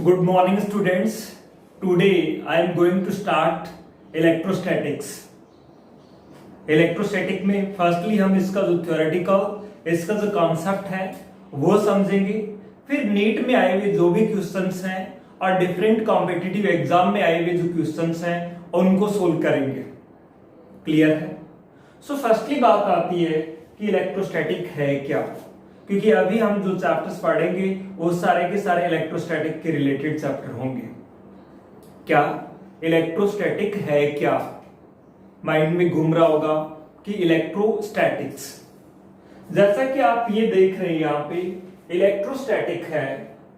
Good morning, students. Today I am going to start electrostatics. Electrostatic में firstly हम इसका जो थ्योरेटिकल इसका जो कॉन्सेप्ट है वो समझेंगे, फिर नीट में आए हुए जो भी क्वेश्चंस हैं और डिफरेंट कॉम्पिटिटिव एग्जाम में आए हुए जो क्वेश्चंस हैं उनको सोल्व करेंगे। क्लियर है? सो फर्स्टली बात आती है कि इलेक्ट्रोस्टैटिक है क्या, क्योंकि अभी हम जो चैप्टर्स पढ़ेंगे वो सारे के सारे इलेक्ट्रोस्टैटिक के रिलेटेड चैप्टर होंगे। क्या इलेक्ट्रोस्टैटिक है क्या, माइंड में घूम रहा होगा कि इलेक्ट्रोस्टैटिक्स, जैसा कि आप ये देख रहे हैं यहाँ पे इलेक्ट्रोस्टैटिक है,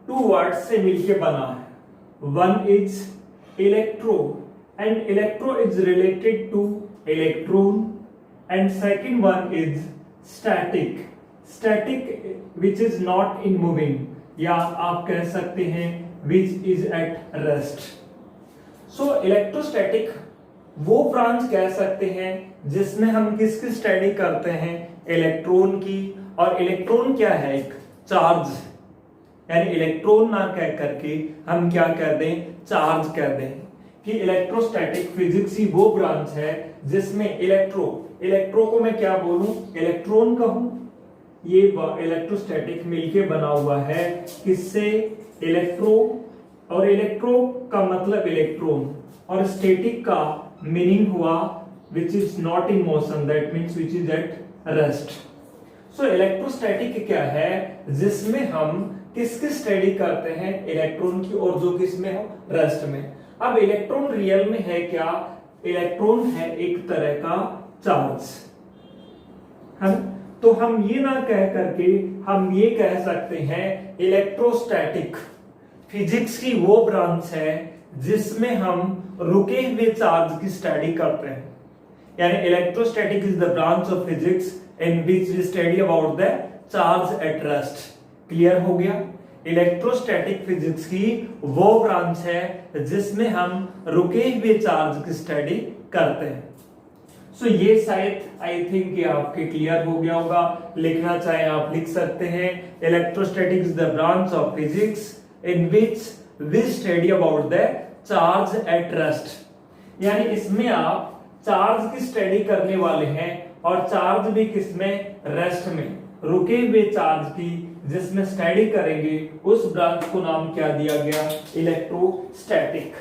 टू वर्ड्स से मिलके बना है। One is electro and electro is related two electron and second one is static, static which is not in moving, या आप कह सकते हैं which is at rest. So electrostatic वो ब्रांच कह सकते हैं जिसमें हम किसकी स्टडी करते हैं, इलेक्ट्रॉन की। और इलेक्ट्रॉन क्या है, एक चार्ज, यानी इलेक्ट्रॉन ना कह करके हम क्या कर दें, चार्ज कर दें। कि इलेक्ट्रोस्टैटिक फिजिक्स ही वो ब्रांच है जिसमें इलेक्ट्रो को मैं क्या बोलूं, इलेक्ट्रॉन कहूं। ये इलेक्ट्रोस्टैटिक मिलके बना हुआ है किससे, इलेक्ट्रो, और इलेक्ट्रो का मतलब इलेक्ट्रॉन, और स्टैटिक का मीनिंग हुआ which is not in motion, that means which is at rest. So electrostatic क्या है, जिसमें हम किसकी स्टडी करते हैं, इलेक्ट्रॉन की, और जो किसमें हो, रेस्ट में। अब इलेक्ट्रॉन रियल में है क्या, इलेक्ट्रॉन है एक तरह का चार्ज, है। तो हम ये ना कह करके हम ये कह सकते हैं इलेक्ट्रोस्टैटिक फिजिक्स की वो ब्रांच है जिसमें हम रुके हुए चार्ज की स्टडी करते हैं। यानी electrostatic is the branch of physics in which we study about the charge at rest. Clear हो गया? इलेक्ट्रोस्टैटिक फिजिक्स की वो ब्रांच है जिसमें हम रुके हुए चार्ज की स्टडी करते हैं। सो ये शायद आई थिंक ये आपके क्लियर हो गया होगा। लिखना चाहे आप लिख सकते हैं, electrostatic is the branch of physics in which we study about the charge at rest. यानी इसमें आप चार्ज की स्टडी करने वाले हैं, और चार्ज भी किसमें, रेस्ट में, रुके हुए चार्ज की जिसमें स्टडी करेंगे उस ब्रांच को नाम क्या दिया गया, इलेक्ट्रोस्टैटिक।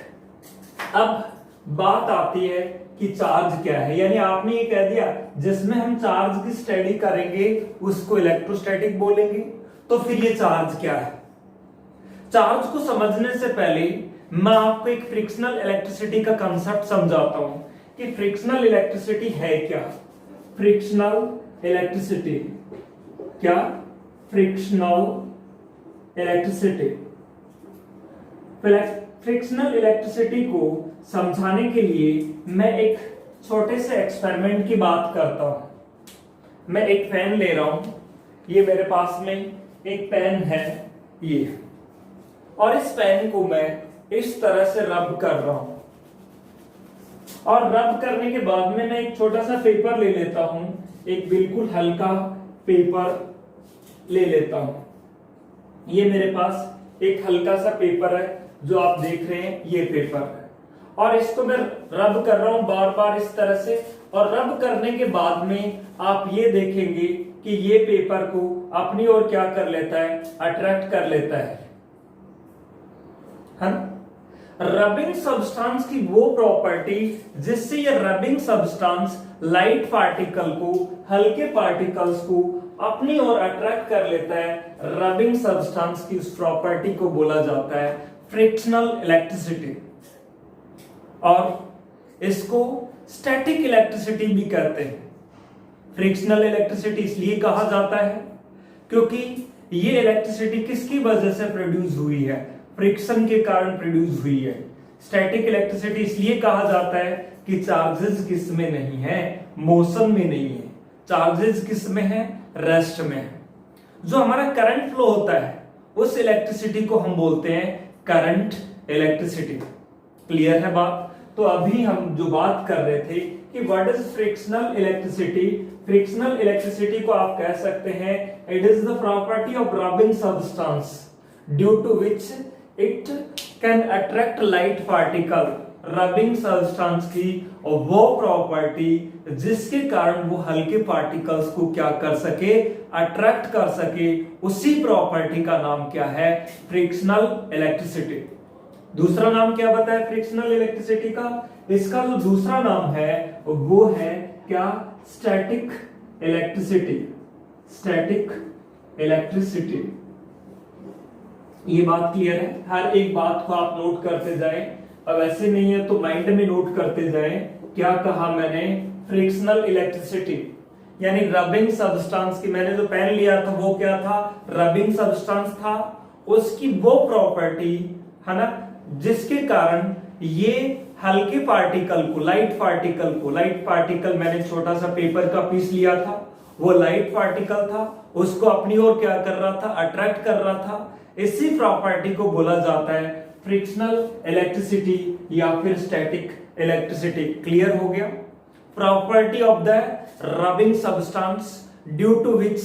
अब बात आती है कि चार्ज क्या है, यानी आपने ये कह दिया जिसमें हम चार्ज की स्टडी करेंगे उसको इलेक्ट्रोस्टैटिक बोलेंगे। तो फिर ये चार्ज क्या है? चार्ज को समझने से पहले मैं आपको एक फ्रिक्शनल इलेक्ट्रिसिटी का कंसेप्ट समझाता हूं कि फ्रिक्शनल इलेक्ट्रिसिटी है क्या। फ्रिक्शनल इलेक्ट्रिसिटी क्या, फ्रिक्शनल इलेक्ट्रिसिटी, फ्रिक्शनल इलेक्ट्रिसिटी को समझाने के लिए मैं एक छोटे से एक्सपेरिमेंट की बात करता हूं। मैं एक पेन ले रहा हूं, ये मेरे पास में एक पेन है ये, और इस पेन को मैं इस तरह से रब कर रहा हूं, और रब करने के बाद में मैं एक छोटा सा पेपर ले लेता हूं, एक बिल्कुल हल्का पेपर ले लेता हूं। ये मेरे पास एक हल्का सा पेपर है जो आप देख रहे हैं, ये पेपर है, और इसको मैं रब कर रहा हूं बार बार इस तरह से। और रब करने के बाद में आप ये देखेंगे कि ये पेपर को अपनी ओर क्या कर लेता है, अट्रैक्ट कर लेता है। रबिंग सब्सटेंस की वो प्रॉपर्टी जिससे ये रबिंग सब्सटेंस लाइट पार्टिकल को, हल्के पार्टिकल्स को अपनी ओर अट्रैक्ट कर लेता है, रबिंग सब्सटेंस की उस प्रॉपर्टी को बोला जाता है फ्रिक्शनल इलेक्ट्रिसिटी। और इसको स्टैटिक इलेक्ट्रिसिटी भी कहते हैं। फ्रिक्शनल इलेक्ट्रिसिटी इसलिए कहा जाता है क्योंकि ये इलेक्ट्रिसिटी किसकी वजह से प्रोड्यूस हुई है, फ्रिक्शन के कारण प्रोड्यूस हुई है। स्टैटिक इलेक्ट्रिसिटी इसलिए कहा जाता है कि चार्जेस किस में नहीं है, मोशन में नहीं है, चार्जेस किस में है, रेस्ट में है। जो हमारा करंट फ्लो होता है उस इलेक्ट्रिसिटी को हम बोलते हैं करंट इलेक्ट्रिसिटी। क्लियर है बात? तो अभी हम जो बात कर रहे थे कि what is frictional electricity, frictional electricity को आप कह सकते हैं it is the property of rubbing substance due to which it can attract light particle. Rubbing substance की वो प्रॉपर्टी जिसके कारण वो हल्के पार्टिकल्स को क्या कर सके, अट्रैक्ट कर सके, उसी प्रॉपर्टी का नाम क्या है, फ्रिक्शनल इलेक्ट्रिसिटी। दूसरा नाम क्या बताया फ्रिक्शनल इलेक्ट्रिसिटी का? इसका जो दूसरा नाम है वो है क्या, स्टैटिक इलेक्ट्रिसिटी। Static electricity. ये बात क्लियर है? हर एक बात को आप नोट करते जाएं, अब ऐसे नहीं है तो माइंड में नोट करते जाएं। क्या कहा मैंने? फ्रिक्शनल इलेक्ट्रिसिटी यानी रबिंग सब्सटेंस की, मैंने जो पेन लिया था वो क्या था, रबिंग सब्सटेंस था। उसकी वो प्रॉपर्टी है ना जिसके कारण ये हल्के पार्टिकल को, लाइट पार्टिकल मैंने छोटा सा पेपर का पीस लिया था, वो लाइट पार्टिकल था, उसको अपनी ओर क्या कर रहा था, अट्रैक्ट कर रहा था। इसी प्रॉपर्टी को बोला जाता है फ्रिक्शनल इलेक्ट्रिसिटी या फिर स्टैटिक इलेक्ट्रिसिटी। क्लियर हो गया? Property of the rubbing substance due to which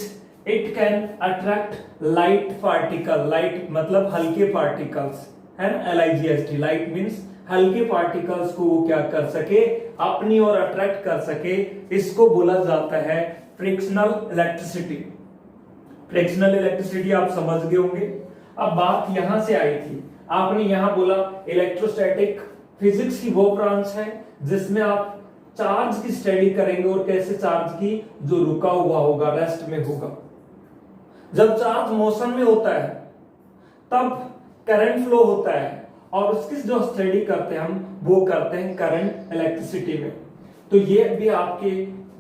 it can attract light particle. Light मतलब हल्के पार्टिकल्स है ना, LIGHT, लाइट मीन्स हल्के पार्टिकल्स को वो क्या कर सके, अपनी ओर अट्रैक्ट कर सके। इसको बोला जाता है फ्रिक्शनल इलेक्ट्रिसिटी। फ्रिक्शनल इलेक्ट्रिसिटी आप समझ गए होंगे। अब बात यहां से आई थी, आपने यहां बोला इलेक्ट्रोस्टैटिक फिजिक्स की वो ब्रांच है जिसमें आप चार्ज की स्टडी करेंगे, और कैसे चार्ज की, जो रुका हुआ होगा, रेस्ट में होगा। जब चार्ज मोशन में होता है तब करंट फ्लो होता है, और उसकी जो स्टडी करते हैं हम वो करते हैं करंट इलेक्ट्रिसिटी में। तो ये भी आपकी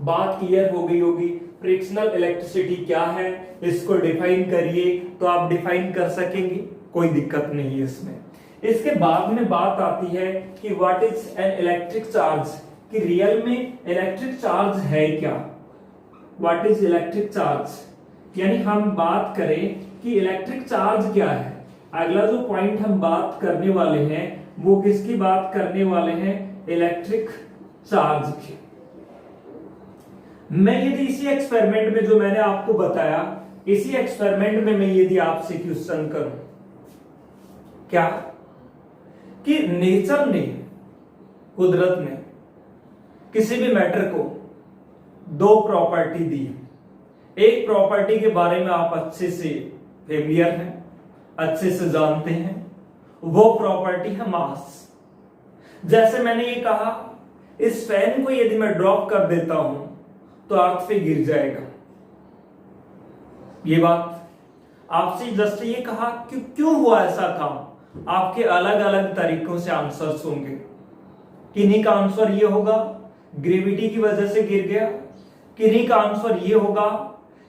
बात क्लियर हो गई होगी। फ्रिक्शनल इलेक्ट्रिसिटी क्या है, इसको डिफाइन करिए, तो आप डिफाइन कर सकेंगे, कोई दिक्कत नहीं है इसमें। इसके बाद में बात आती है कि what is an electric charge, कि रियल में इलेक्ट्रिक चार्ज है क्या। व्हाट इज इलेक्ट्रिक चार्ज, यानी हम बात करें कि इलेक्ट्रिक चार्ज क्या है। अगला जो पॉइंट हम बात करने वाले हैं वो किसकी बात करने वाले हैं, इलेक्ट्रिक चार्ज की। मैं यदि इसी एक्सपेरिमेंट में जो मैंने आपको बताया, इसी एक्सपेरिमेंट में मैं यदि आपसे क्वेश्चन करूं क्या, कि नेचर ने, कुदरत ने किसी भी मैटर को दो प्रॉपर्टी दी। एक प्रॉपर्टी के बारे में आप अच्छे से फेमिलियर हैं, अच्छे से जानते हैं, वो प्रॉपर्टी है मास। जैसे मैंने ये कहा, इस पेन को यदि मैं ड्रॉप कर देता हूं तो अर्थ पे गिर जाएगा। ये बात आपसे जस्ट ये कहा कि क्यों हुआ ऐसा काम, आपके अलग अलग तरीकों से आंसर्स होंगे। किन्हीं का आंसर ये होगा ग्रेविटी की वजह से गिर गया, किन्हीं का आंसर ये होगा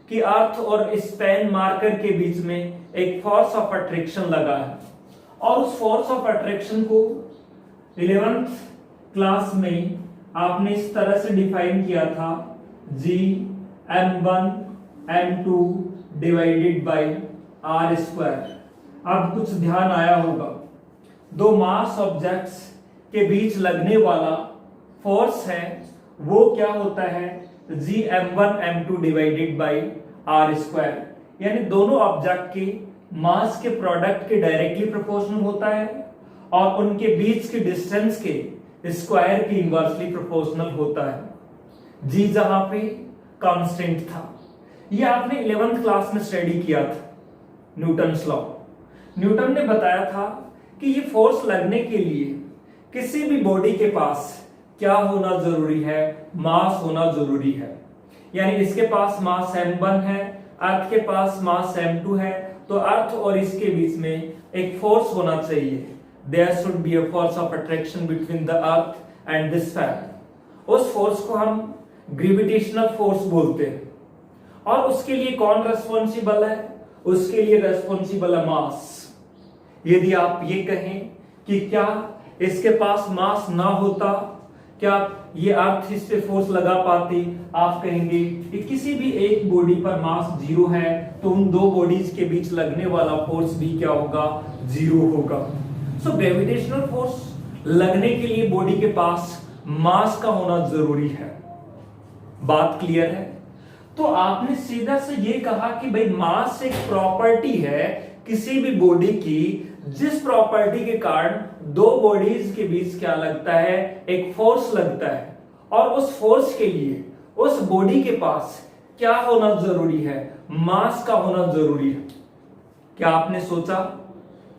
कि अर्थ और स्पेन मार्कर के बीच में एक फोर्स ऑफ अट्रैक्शन लगा है, और उस फोर्स ऑफ अट्रैक्शन को 11th क्लास में आपने इस तरह से डिफाइन किया था, Gm1 m2 divided by r square. अब कुछ ध्यान आया होगा, दो मास ऑब्जेक्ट्स के बीच लगने वाला फोर्स है वो क्या होता है, Gm1 m2 divided by r square, यानी दोनों ऑब्जेक्ट के मास के प्रोडक्ट के डायरेक्टली प्रोपोर्शनल होता है, और उनके बीच के डिस्टेंस के स्क्वायर के इनवर्सली प्रोपोर्शनल होता है। जी जहां पे कांस्टेंट था, ये आपने 11th क्लास में स्टडी किया था, न्यूटन्स लॉ। न्यूटन ने बताया था कि ये फोर्स लगने के लिए किसी भी बॉडी के पास क्या होना जरूरी है, मास होना जरूरी है। यानी इसके पास मास m1 है, अर्थ के पास मास m2 है, तो अर्थ और इसके बीच में एक फोर्स होना चाहिए। There should be a force of attraction between the earth and this fan. उस फोर्स को हम ग्रेविटेशनल फोर्स बोलते हैं, और उसके लिए कौन रेस्पॉन्सिबल है, उसके लिए रेस्पॉन्सिबल है मास। यदि आप ये कहें कि क्या इसके पास मास ना होता, क्या ये अर्थ इस पे फोर्स लगा पाती, आप कहेंगे कि किसी भी एक बॉडी पर मास 0 है, तो उन दो बॉडीज के बीच लगने वाला फोर्स भी क्या होगा, 0 होगा। सो ग्रेविटेशनल फोर्स लगने के लिए बॉडी के पास मास का होना जरूरी है। बात क्लियर है? तो आपने सीधा से ये कहा कि भाई मास एक प्रॉपर्टी है किसी भी बॉडी की जिस प्रॉपर्टी के कारण दो बॉडीज के बीच क्या लगता है, एक फोर्स लगता है, और उस फोर्स के लिए उस बॉडी के पास क्या होना जरूरी है, मास का होना जरूरी है। क्या आपने सोचा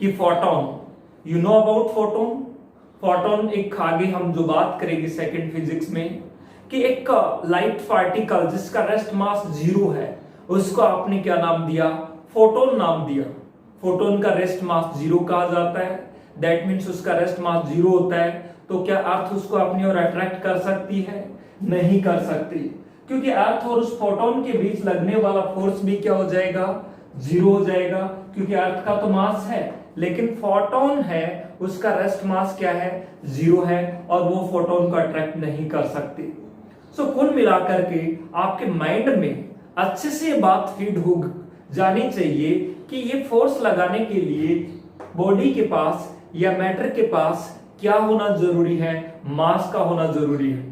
कि photon, you know about photon? Photon एक आगे हम जो बात करेंगे सेकंड फिजिक्स में, कि एक लाइट पार्टिकल जिसका रेस्ट मास 0 है, उसको आपने क्या नाम दिया, फोटोन नाम दिया। फोटोन का रेस्ट मास 0 कहा जाता है, दैट मीन्स उसका रेस्ट मास 0 होता है। तो क्या अर्थ उसको अपनी ओर अट्रैक्ट कर सकती है? नहीं कर सकती, क्योंकि अर्थ और उस फोटोन के बीच लगने वाला फोर्स भी क्या हो जाएगा, 0 हो जाएगा, क्योंकि अर्थ का तो मास है, लेकिन फोटोन है उसका रेस्ट मास क्या है, 0 है, और वो फोटोन को अट्रैक्ट नहीं कर सकती। सो कुल मिलाकर के आपके माइंड में अच्छे से बात फीड हो जानी चाहिए कि ये फोर्स लगाने के लिए बॉडी के पास या मैटर के पास क्या होना जरूरी है, मास का होना जरूरी है।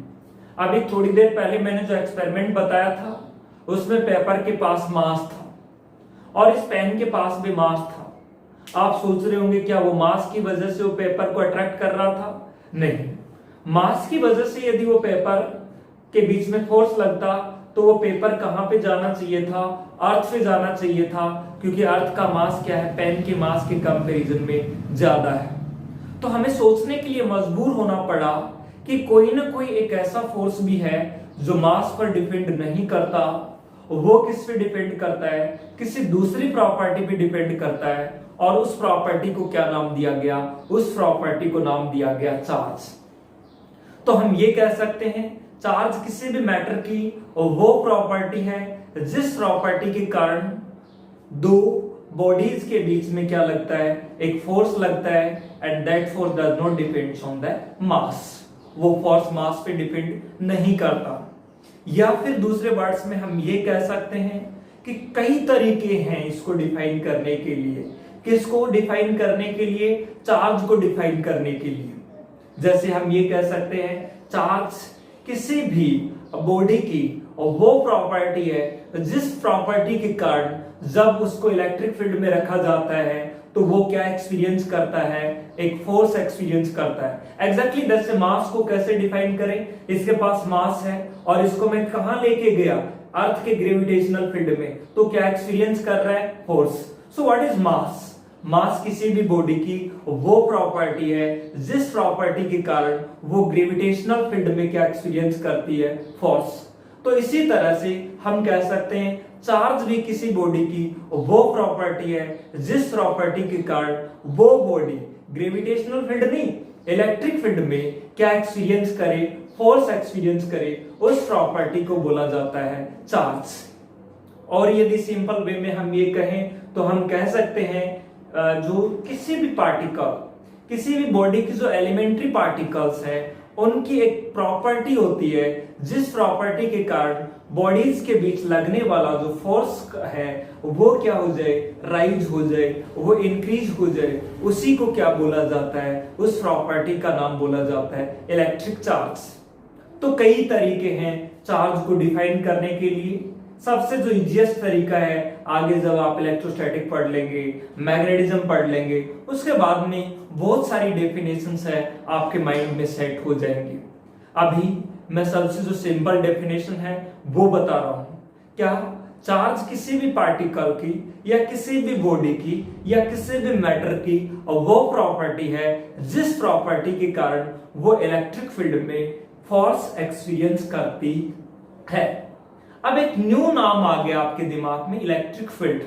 अभी थोड़ी देर पहले मैंने जो एक्सपेरिमेंट बताया था उसमें पेपर के पास मास था और इस पेन के पास भी मास था। आप सोच रहे होंगे क्या वो मास की वजह से वो पेपर को अट्रैक्ट कर रहा था? नहीं, मास की वजह से यदि वो पेपर के बीच में फोर्स लगता तो वो पेपर कहां पे जाना चाहिए था, अर्थ पे जाना चाहिए था, क्योंकि अर्थ का मास क्या है, पेन के मास के कंपैरिजन में ज्यादा है। तो हमें सोचने के लिए मजबूर होना पड़ा कि कोई ना कोई एक ऐसा फोर्स भी है जो मास पर डिपेंड नहीं करता। वो किस पे डिपेंड करता है, किसी दूसरी प्रॉपर्टी पे डिपेंड करता है, और उस प्रॉपर्टी को क्या नाम दिया गया, उस प्रॉपर्टी को नाम दिया गया चार्ज। तो हम ये कह सकते हैं चार्ज किसी भी मैटर की वो प्रॉपर्टी है जिस प्रॉपर्टी के कारण दो बॉडीज के बीच में क्या लगता है, एक फोर्स लगता है, and that force does not depends on the mass. वो फोर्स मास पे डिपेंड नहीं करता। या फिर दूसरे वर्ड्स में हम ये कह सकते हैं कि कई तरीके हैं इसको डिफाइन करने के लिए। किसको डिफाइन करने के लिए? चार्ज को डिफाइन करने के लिए। जैसे हम ये कह सकते हैं चार्ज किसी भी बॉडी की वो प्रॉपर्टी है जिस प्रॉपर्टी के कारण जब उसको इलेक्ट्रिक फील्ड में रखा जाता है तो वो क्या एक्सपीरियंस करता है, एक फोर्स एक्सपीरियंस करता है। एग्जैक्टली जैसे मास को कैसे डिफाइन करें, इसके पास मास है और इसको मैं कहां लेके गया, अर्थ के ग्रेविटेशनल फील्ड में, तो क्या एक्सपीरियंस कर रहा है, force. So what is mass? Mass किसी भी बॉडी की वो प्रॉपर्टी है जिस प्रॉपर्टी के कारण वो ग्रेविटेशनल फील्ड में क्या एक्सपीरियंस करती है, फोर्स। तो इसी तरह से हम कह सकते हैं चार्ज भी किसी बॉडी की वो प्रॉपर्टी है जिस प्रॉपर्टी के कारण वो बॉडी ग्रेविटेशनल फील्ड नहीं, इलेक्ट्रिक फील्ड में क्या एक्सपीरियंस करे, फोर्स एक्सपीरियंस करे, उस प्रॉपर्टी को बोला जाता है चार्ज। और यदि सिंपल वे में हम ये कहें तो हम कह सकते हैं जो किसी भी पार्टिकल, किसी भी बॉडी की जो एलिमेंट्री पार्टिकल्स है उनकी एक प्रॉपर्टी होती है जिस प्रॉपर्टी के कारण बॉडीज के बीच लगने वाला जो फोर्स है वो क्या हो जाए, राइज हो जाए, वो इंक्रीज हो जाए, उसी को क्या बोला जाता है, उस प्रॉपर्टी का नाम बोला जाता है इलेक्ट्रिक चार्ज। तो कई तरीके हैं चार्ज को डिफाइन करने के लिए। सबसे जो इजीएस्ट तरीका है, आगे जब आप इलेक्ट्रोस्टैटिक पढ़ लेंगे, मैग्नेटिज्म पढ़ लेंगे, उसके बाद में बहुत सारी डेफिनेशंस है आपके माइंड में सेट हो जाएंगे। अभी मैं सबसे जो सिंपल डेफिनेशन है वो बता रहा हूं। क्या? चार्ज किसी भी पार्टिकल की या किसी भी बॉडी की या किसी भी मैटर की वो प्रॉपर्टी है जिस प्रॉपर्टी के कारण वो इलेक्ट्रिक फील्ड में फोर्स एक्सपीरियंस करती है। अब एक न्यू नाम आ गया आपके दिमाग में, इलेक्ट्रिक फील्ड।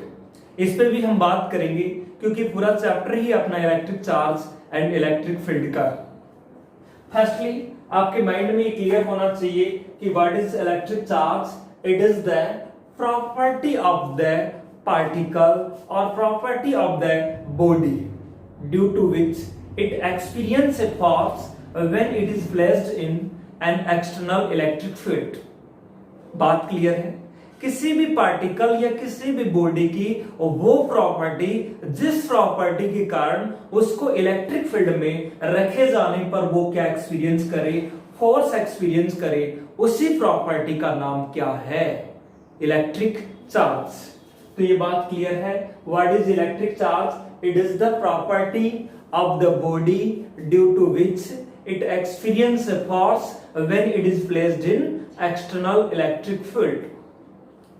इस पे भी हम बात करेंगे क्योंकि पूरा चैप्टर ही अपना electric charge and electric field का। फर्स्टली आपके माइंड में क्लियर होना चाहिए कि what is electric charge. It is the property of the particle और property of the body due to which it experience a force when it is placed in an external electric field. बात clear है? किसी भी particle या किसी भी body की वो प्रॉपर्टी जिस प्रॉपर्टी के कारण उसको इलेक्ट्रिक फील्ड में रखे जाने पर वो क्या एक्सपीरियंस करे, फोर्स एक्सपीरियंस करे, उसी प्रॉपर्टी का नाम क्या है, इलेक्ट्रिक चार्ज। तो ये बात क्लियर है। What is electric charge? it is the property of the body due to which it experiences a force when it is placed in external electric field.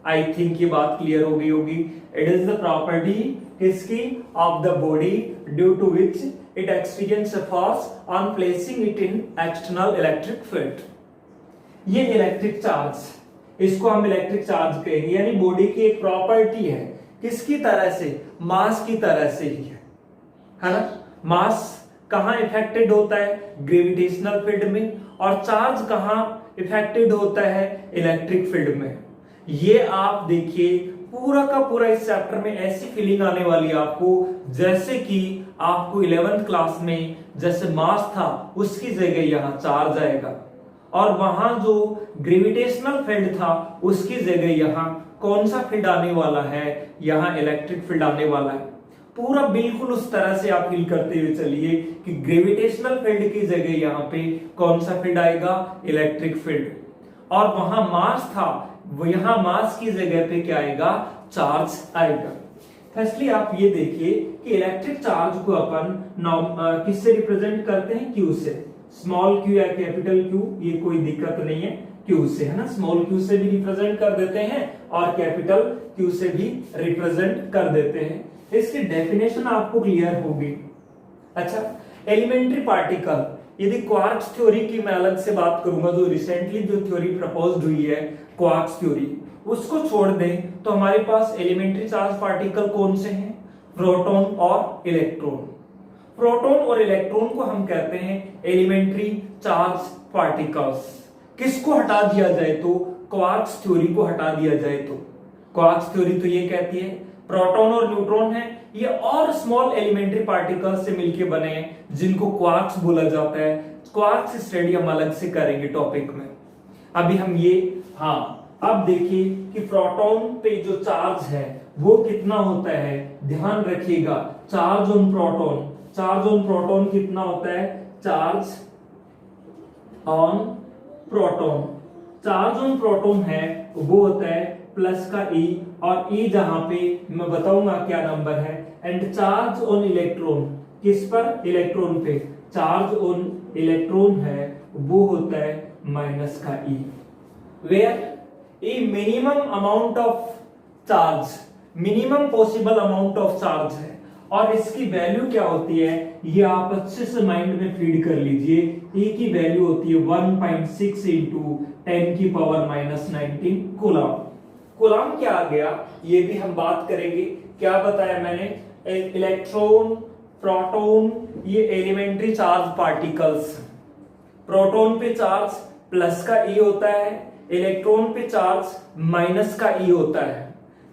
I think ये बात clear हो गई होगी. It is the property किसकी? Of the body due to which it experience a force on placing it in external electric field. ये electric charge, इसको हम electric charge कहेंगे, यानी बॉडी की एक प्रॉपर्टी है. किसकी तरह से? मास की तरह से ही है ना. मास कहां इफेक्टेड होता है? ग्रेविटेशनल फील्ड में. और चार्ज कहां इफेक्टेड होता है? इलेक्ट्रिक फील्ड में. ये आप देखिए पूरा का पूरा इस चैप्टर में ऐसी फीलिंग आने वाली है आपको जैसे कि आपको 11th क्लास में जैसे मास था उसकी जगह यहाँ चार्ज आएगा, और वहां जो ग्रेविटेशनल फील्ड था उसकी जगह यहाँ कौन सा फील्ड आने वाला है? यहाँ इलेक्ट्रिक फील्ड आने वाला है. पूरा बिल्कुल उस तरह से आप फील करते हुए चलिए कि ग्रेविटेशनल फील्ड की जगह यहाँ पे कौन सा फील्ड आएगा? Electric field. और वहां मास था, यहां मास की जगह पे क्या आएगा? चार्ज आएगा. फर्स्टली आप ये देखिए कि इलेक्ट्रिक चार्ज को अपन किससे रिप्रेजेंट करते हैं? क्यू से. स्मॉल क्यू या कैपिटल क्यू, ये कोई दिक्कत नहीं है, क्यू से है ना. स्मॉल क्यू से भी रिप्रेजेंट कर देते हैं और कैपिटल क्यू से भी रिप्रेजेंट कर देते हैं. इसकी डेफिनेशन आपको क्लियर होगी. अच्छा, एलिमेंट्री पार्टिकल, यदि क्वार्क्स थ्योरी की मैं अलग से बात करूंगा, जो रिसेंटली जो थ्योरी प्रपोज्ड हुई है क्वार्क्स थ्योरी, उसको छोड़ दें तो हमारे पास एलिमेंट्री चार्ज पार्टिकल कौन से हैं? प्रोटॉन और इलेक्ट्रॉन. प्रोटॉन और इलेक्ट्रॉन को हम कहते हैं एलिमेंट्री चार्ज पार्टिकल्स. किसको हटा दिया जाए तो? क्वार्क्स थ्योरी को हटा दिया जाए तो. क्वार्क्स थ्योरी तो ये कहती है प्रोटॉन और न्यूट्रॉन है, ये और स्मॉल एलिमेंट्री पार्टिकल्स से मिलकर बने हैं जिनको क्वार्क्स बोला जाता है. क्वार्क्स स्टडी हम अलग से करेंगे टॉपिक में. अभी हम ये, हाँ, अब देखिए कि प्रोटॉन पे जो चार्ज है वो कितना होता है. ध्यान रखिएगा, charge on proton, charge on proton कितना होता है? Charge on proton, charge on proton है वो होता है प्लस का E, और E जहां पे मैं बताऊंगा क्या नंबर है. एंड चार्ज ऑन इलेक्ट्रॉन, किस पर? इलेक्ट्रॉन पे. चार्ज ऑन इलेक्ट्रॉन है वो होता है माइनस का E. Where a minimum amount of charge, minimum possible amount of charge है, और इसकी वैल्यू क्या होती है ये आप अच्छे से माइंड में फीड कर लीजिए. E की वैल्यू होती है 1.6 इंटू 10 की पावर माइनस 19 कूलम. कूलम क्या आ गया ये भी हम बात करेंगे. क्या बताया मैंने? इलेक्ट्रॉन, प्रोटॉन, ये एलिमेंट्री चार्ज पार्टिकल्स. प्रोटॉन पे चार्ज प्लस का E होता है, इलेक्ट्रॉन पे चार्ज माइनस का E होता है.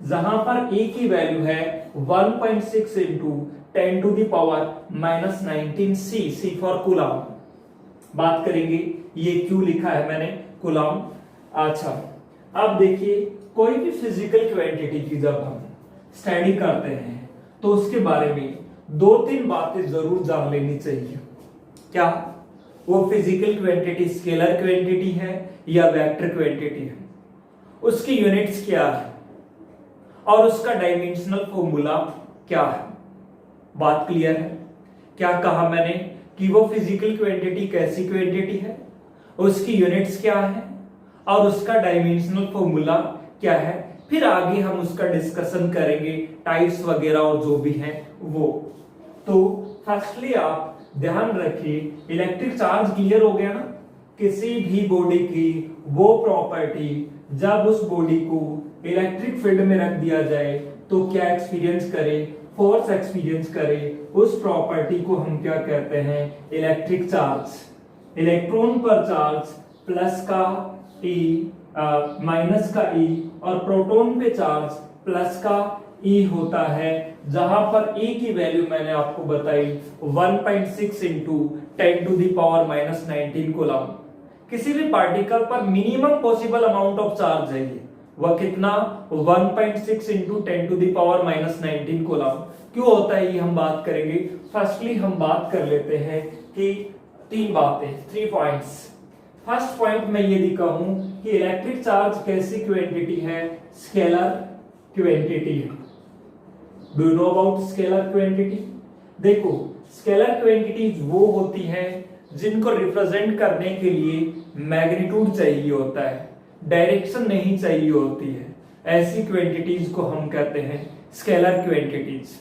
जहां पर E की वैल्यू है 1.6 into 10 to the power minus 19 C for coulomb. बात करेंगे, ये क्यों लिखा है मैंने? कूलम. अच्छा, अब देखिए कोई भी फिजिकल क्वांटिटी की जब हम स्टडी करते हैं तो उसके बारे में 2-3 बातें जरूर जान लेनी चाहिए. क्या? वो फिजिकल क्वांटिटी स्केलर क्वांटिटी है या वेक्टर क्वांटिटी है, उसकी यूनिट्स क्या है, और उसका डायमेंशनल फॉर्मूला क्या है. बात क्लियर है? क्या कहा मैंने कि वो फिजिकल क्वांटिटी कैसी क्वांटिटी है, उसकी यूनिट्स क्या है, और उसका डायमेंशनल फॉर्मूला क्या है. फिर आगे हम उसका डिस्कशन करेंगे, टाइप्स वगैरह और जो भी हैं वो. तो फर्स्टली आप ध्यान रखिए, इलेक्ट्रिक चार्ज क्लियर हो गया ना. किसी भी बॉडी की वो प्रॉपर्टी जब उस बॉडी को इलेक्ट्रिक फील्ड में रख दिया जाए तो क्या एक्सपीरियंस करे? फोर्स एक्सपीरियंस करे. उस प्रॉपर्टी को हम क्या कहते हैं? Electric charge. इलेक्ट्रॉन पर चार्ज प्लस का E, माइनस का E, और प्रोटॉन पे चार्ज प्लस का E होता है, जहां पर E की वैल्यू मैंने आपको बताई 1.6 into 10 to the power minus 19 coulomb. किसी भी पार्टिकल पर minimum possible amount of charge है, वह कितना? 1.6 into 10 to the power minus 19 coulomb. क्यों होता है ये हम बात करेंगे. फर्स्टली हम बात कर लेते हैं कि 3 बातें, 3 पॉइंट्स. फर्स्ट पॉइंट मैं ये लिखा हूं कि इलेक्ट्रिक चार्ज कैसी क्वांटिटी है? स्केलर क्वांटिटी है. Do you know about scalar quantity? देखो स्केलर क्वांटिटीज वो होती है जिनको रिप्रेजेंट करने के लिए मैग्नीट्यूड चाहिए होता है, डायरेक्शन नहीं चाहिए होती है, ऐसी क्वांटिटीज को हम कहते हैं स्केलर क्वांटिटीज।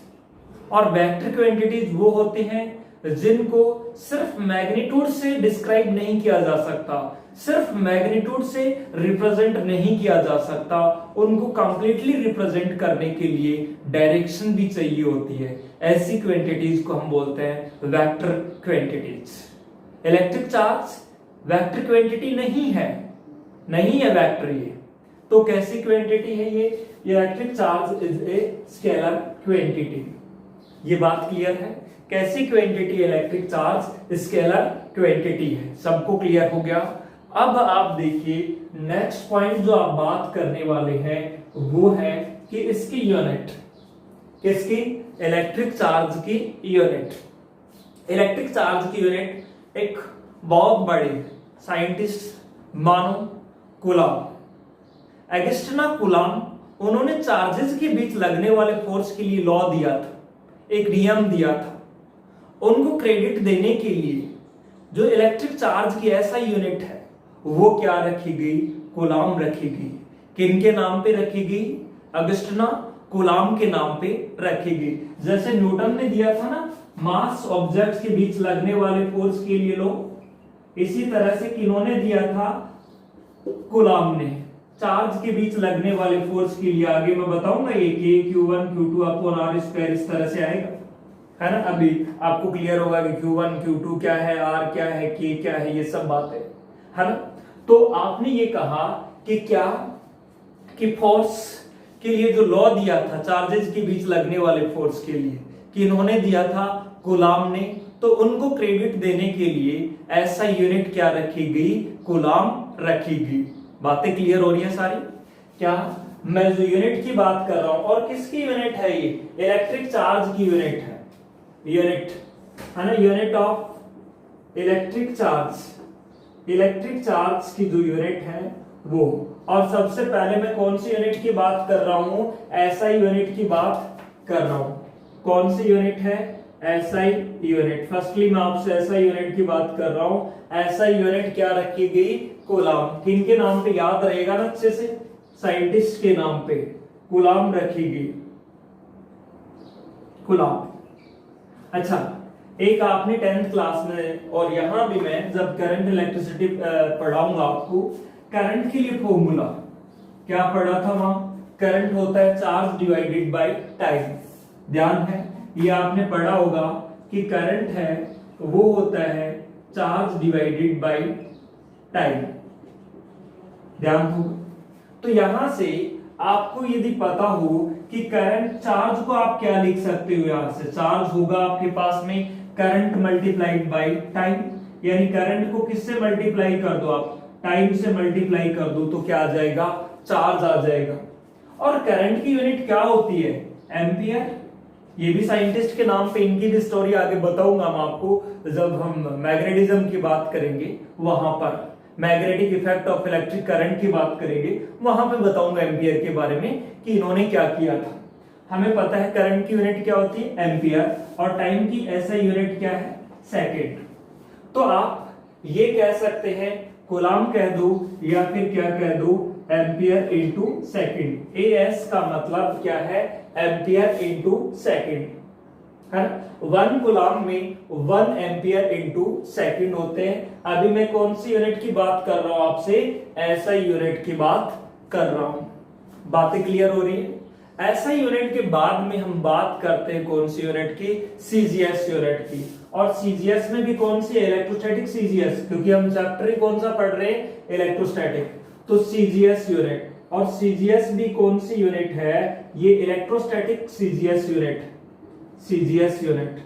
और वेक्टर क्वांटिटीज वो होती हैं जिनको सिर्फ मैग्नीट्यूड से डिस्क्राइब नहीं किया जा सकता, सिर्फ मैग्नीट्यूड से रिप्रेजेंट नहीं किया जा सकता, उनको कंप्लीटली रिप्रेजेंट करने के लिए डायरेक्शन भी चाहिए होती है, ऐसी क्वांटिटीज को हम बोलते हैं vector quantities. Electric charge vector quantity नहीं है वेक्टर ये, तो कैसी क्वांटिटी है ये? Electric charge is a scalar quantity. ये बात क्लियर है? कैसी quantity? Electric charge scalar quantity है। सबको क्लियर हो गया? अब आप देखिए नेक्स्ट पॉइंट जो आप बात करने वाले हैं वो है कि इसकी यूनिट, किसकी? इलेक्ट्रिक चार्ज की यूनिट। इलेक्ट्रिक चार्ज की यूनिट एक बहुत बड़े साइंटिस्ट मानो कूलॉम, अगस्टिना कूलॉम, उन्होंने चार्जेस के बीच लगने वाले फोर्स के लिए लॉ दिया था, एक नियम दिया था। उनको क्रेडिट देने के लिए जो इलेक्ट्रिक चार्ज की ऐसा यूनिट है वो क्या रखी गई? कूलॉम रखी गई। किनके नाम पे रखी गई? अगस्टिना कूलॉम के नाम पे रखी गई। जैसे न्यूटन ने दिया था ना मास ऑब्जेक्ट्स के बीच लगने वाले फोर्स के लिए लो, इसी तरह से किन्होंने दिया था? कूलॉम ने चार्ज के बीच लगने वाले फोर्स के लिए। आगे मैं बताऊंगा ये कि Q1 Q2 upon R square इस तरह से आएगा, है ना? अभी आपको क्लियर होगा कि Q1 Q2 क्या है, R क्या है, K क्या है, ये सब बातें, है ना? तो आपने ये कहा कि क्या कि फोर्स के लिए जो लॉ दिया था चार्जेस के बीच लगने वाले फोर्स के लिए, कि इन्होंने दिया था कूलॉम ने, तो उनको क्रेडिट देने के लिए ऐसा यूनिट क्या रखी गई? कूलॉम रखी गई। बातें क्लियर हो रही है सारी? क्या मैं जो यूनिट की बात कर रहा हूं, और किसकी यूनिट है ये? इलेक्ट्रिक चार्ज की यूनिट है, यूनिट है ना, unit of electric charge. Electric charge की जो यूनिट है वो, और सबसे पहले मैं कौन सी यूनिट की बात कर रहा हूं? एसआई यूनिट की बात कर रहा हूं। कौन सी यूनिट है? SI unit. फर्स्टली मैं आपसे एसआई यूनिट की बात कर रहा हूं। एसआई यूनिट क्या रखी गई? कूलॉम। किनके नाम पे याद रहेगा ना अच्छे से? साइंटिस्ट के नाम पे कूलॉम रखी गई, कूलॉम। अच्छा, एक आपने 10th क्लास में, और यहां भी मैं जब करंट इलेक्ट्रिसिटी पढ़ाऊंगा आपको, करंट के लिए फॉर्मूला क्या पढ़ा था वहां? करंट होता है चार्ज डिवाइडेड बाय टाइम। ध्यान है? ये आपने पढ़ा होगा कि करंट है वो होता है चार्ज डिवाइडेड बाय टाइम। ध्यान होगा? तो यहां से आपको यदि पता हो कि करंट, चार्ज को आप क्या लिख सकते हो? यहां से चार्ज होगा आपके पास में करंट मल्टीप्लाइड बाय टाइम, यानी करंट को किससे मल्टीप्लाई कर दो आप? टाइम से मल्टीप्लाई कर दो तो क्या आ जाएगा? चार्ज आ जाएगा। और करंट की यूनिट क्या होती है? एम्पियर। ये भी साइंटिस्ट के नाम पे, इनकी भी स्टोरी आगे बताऊंगा मैं आपको जब हम मैग्नेटिज्म की बात करेंगे, वहां पर magnetic effect of electric current की बात करेंगे, वहां पे बताऊंगा एम्पियर के बारे में कि इन्होंने क्या किया था। हमें पता है करंट की यूनिट क्या होती है? एम्पियर, और टाइम की ऐसा यूनिट क्या है? सेकंड। तो आप ये कह सकते हैं कूलॉम कह दो, या फिर क्या कह दो? Ampere into second. एएस का मतलब क्या है? एम्पियर इनटू सेकंड, है ना? 1 कूलॉम में 1 एम्पियर इनटू सेकंड होते हैं। अभी मैं कौन सी यूनिट की बात कर रहा हूं आपसे? ऐसा यूनिट की बात कर रहा हूं। बातें क्लियर हो रही है? ऐसा यूनिट के बाद में हम बात करते हैं कौन सी यूनिट की? सीजीएस यूनिट की। और सीजीएस में भी कौन सी? इलेक्ट्रोस्टैटिक सीजीएस, क्योंकि हम चैप्टर कौन सा पढ़ रहे हैं? इलेक्ट्रोस्टैटिक। तो सीजीएस यूनिट, और सीजीएस भी कौन सी यूनिट है? ये electrostatic CGS unit. CGS unit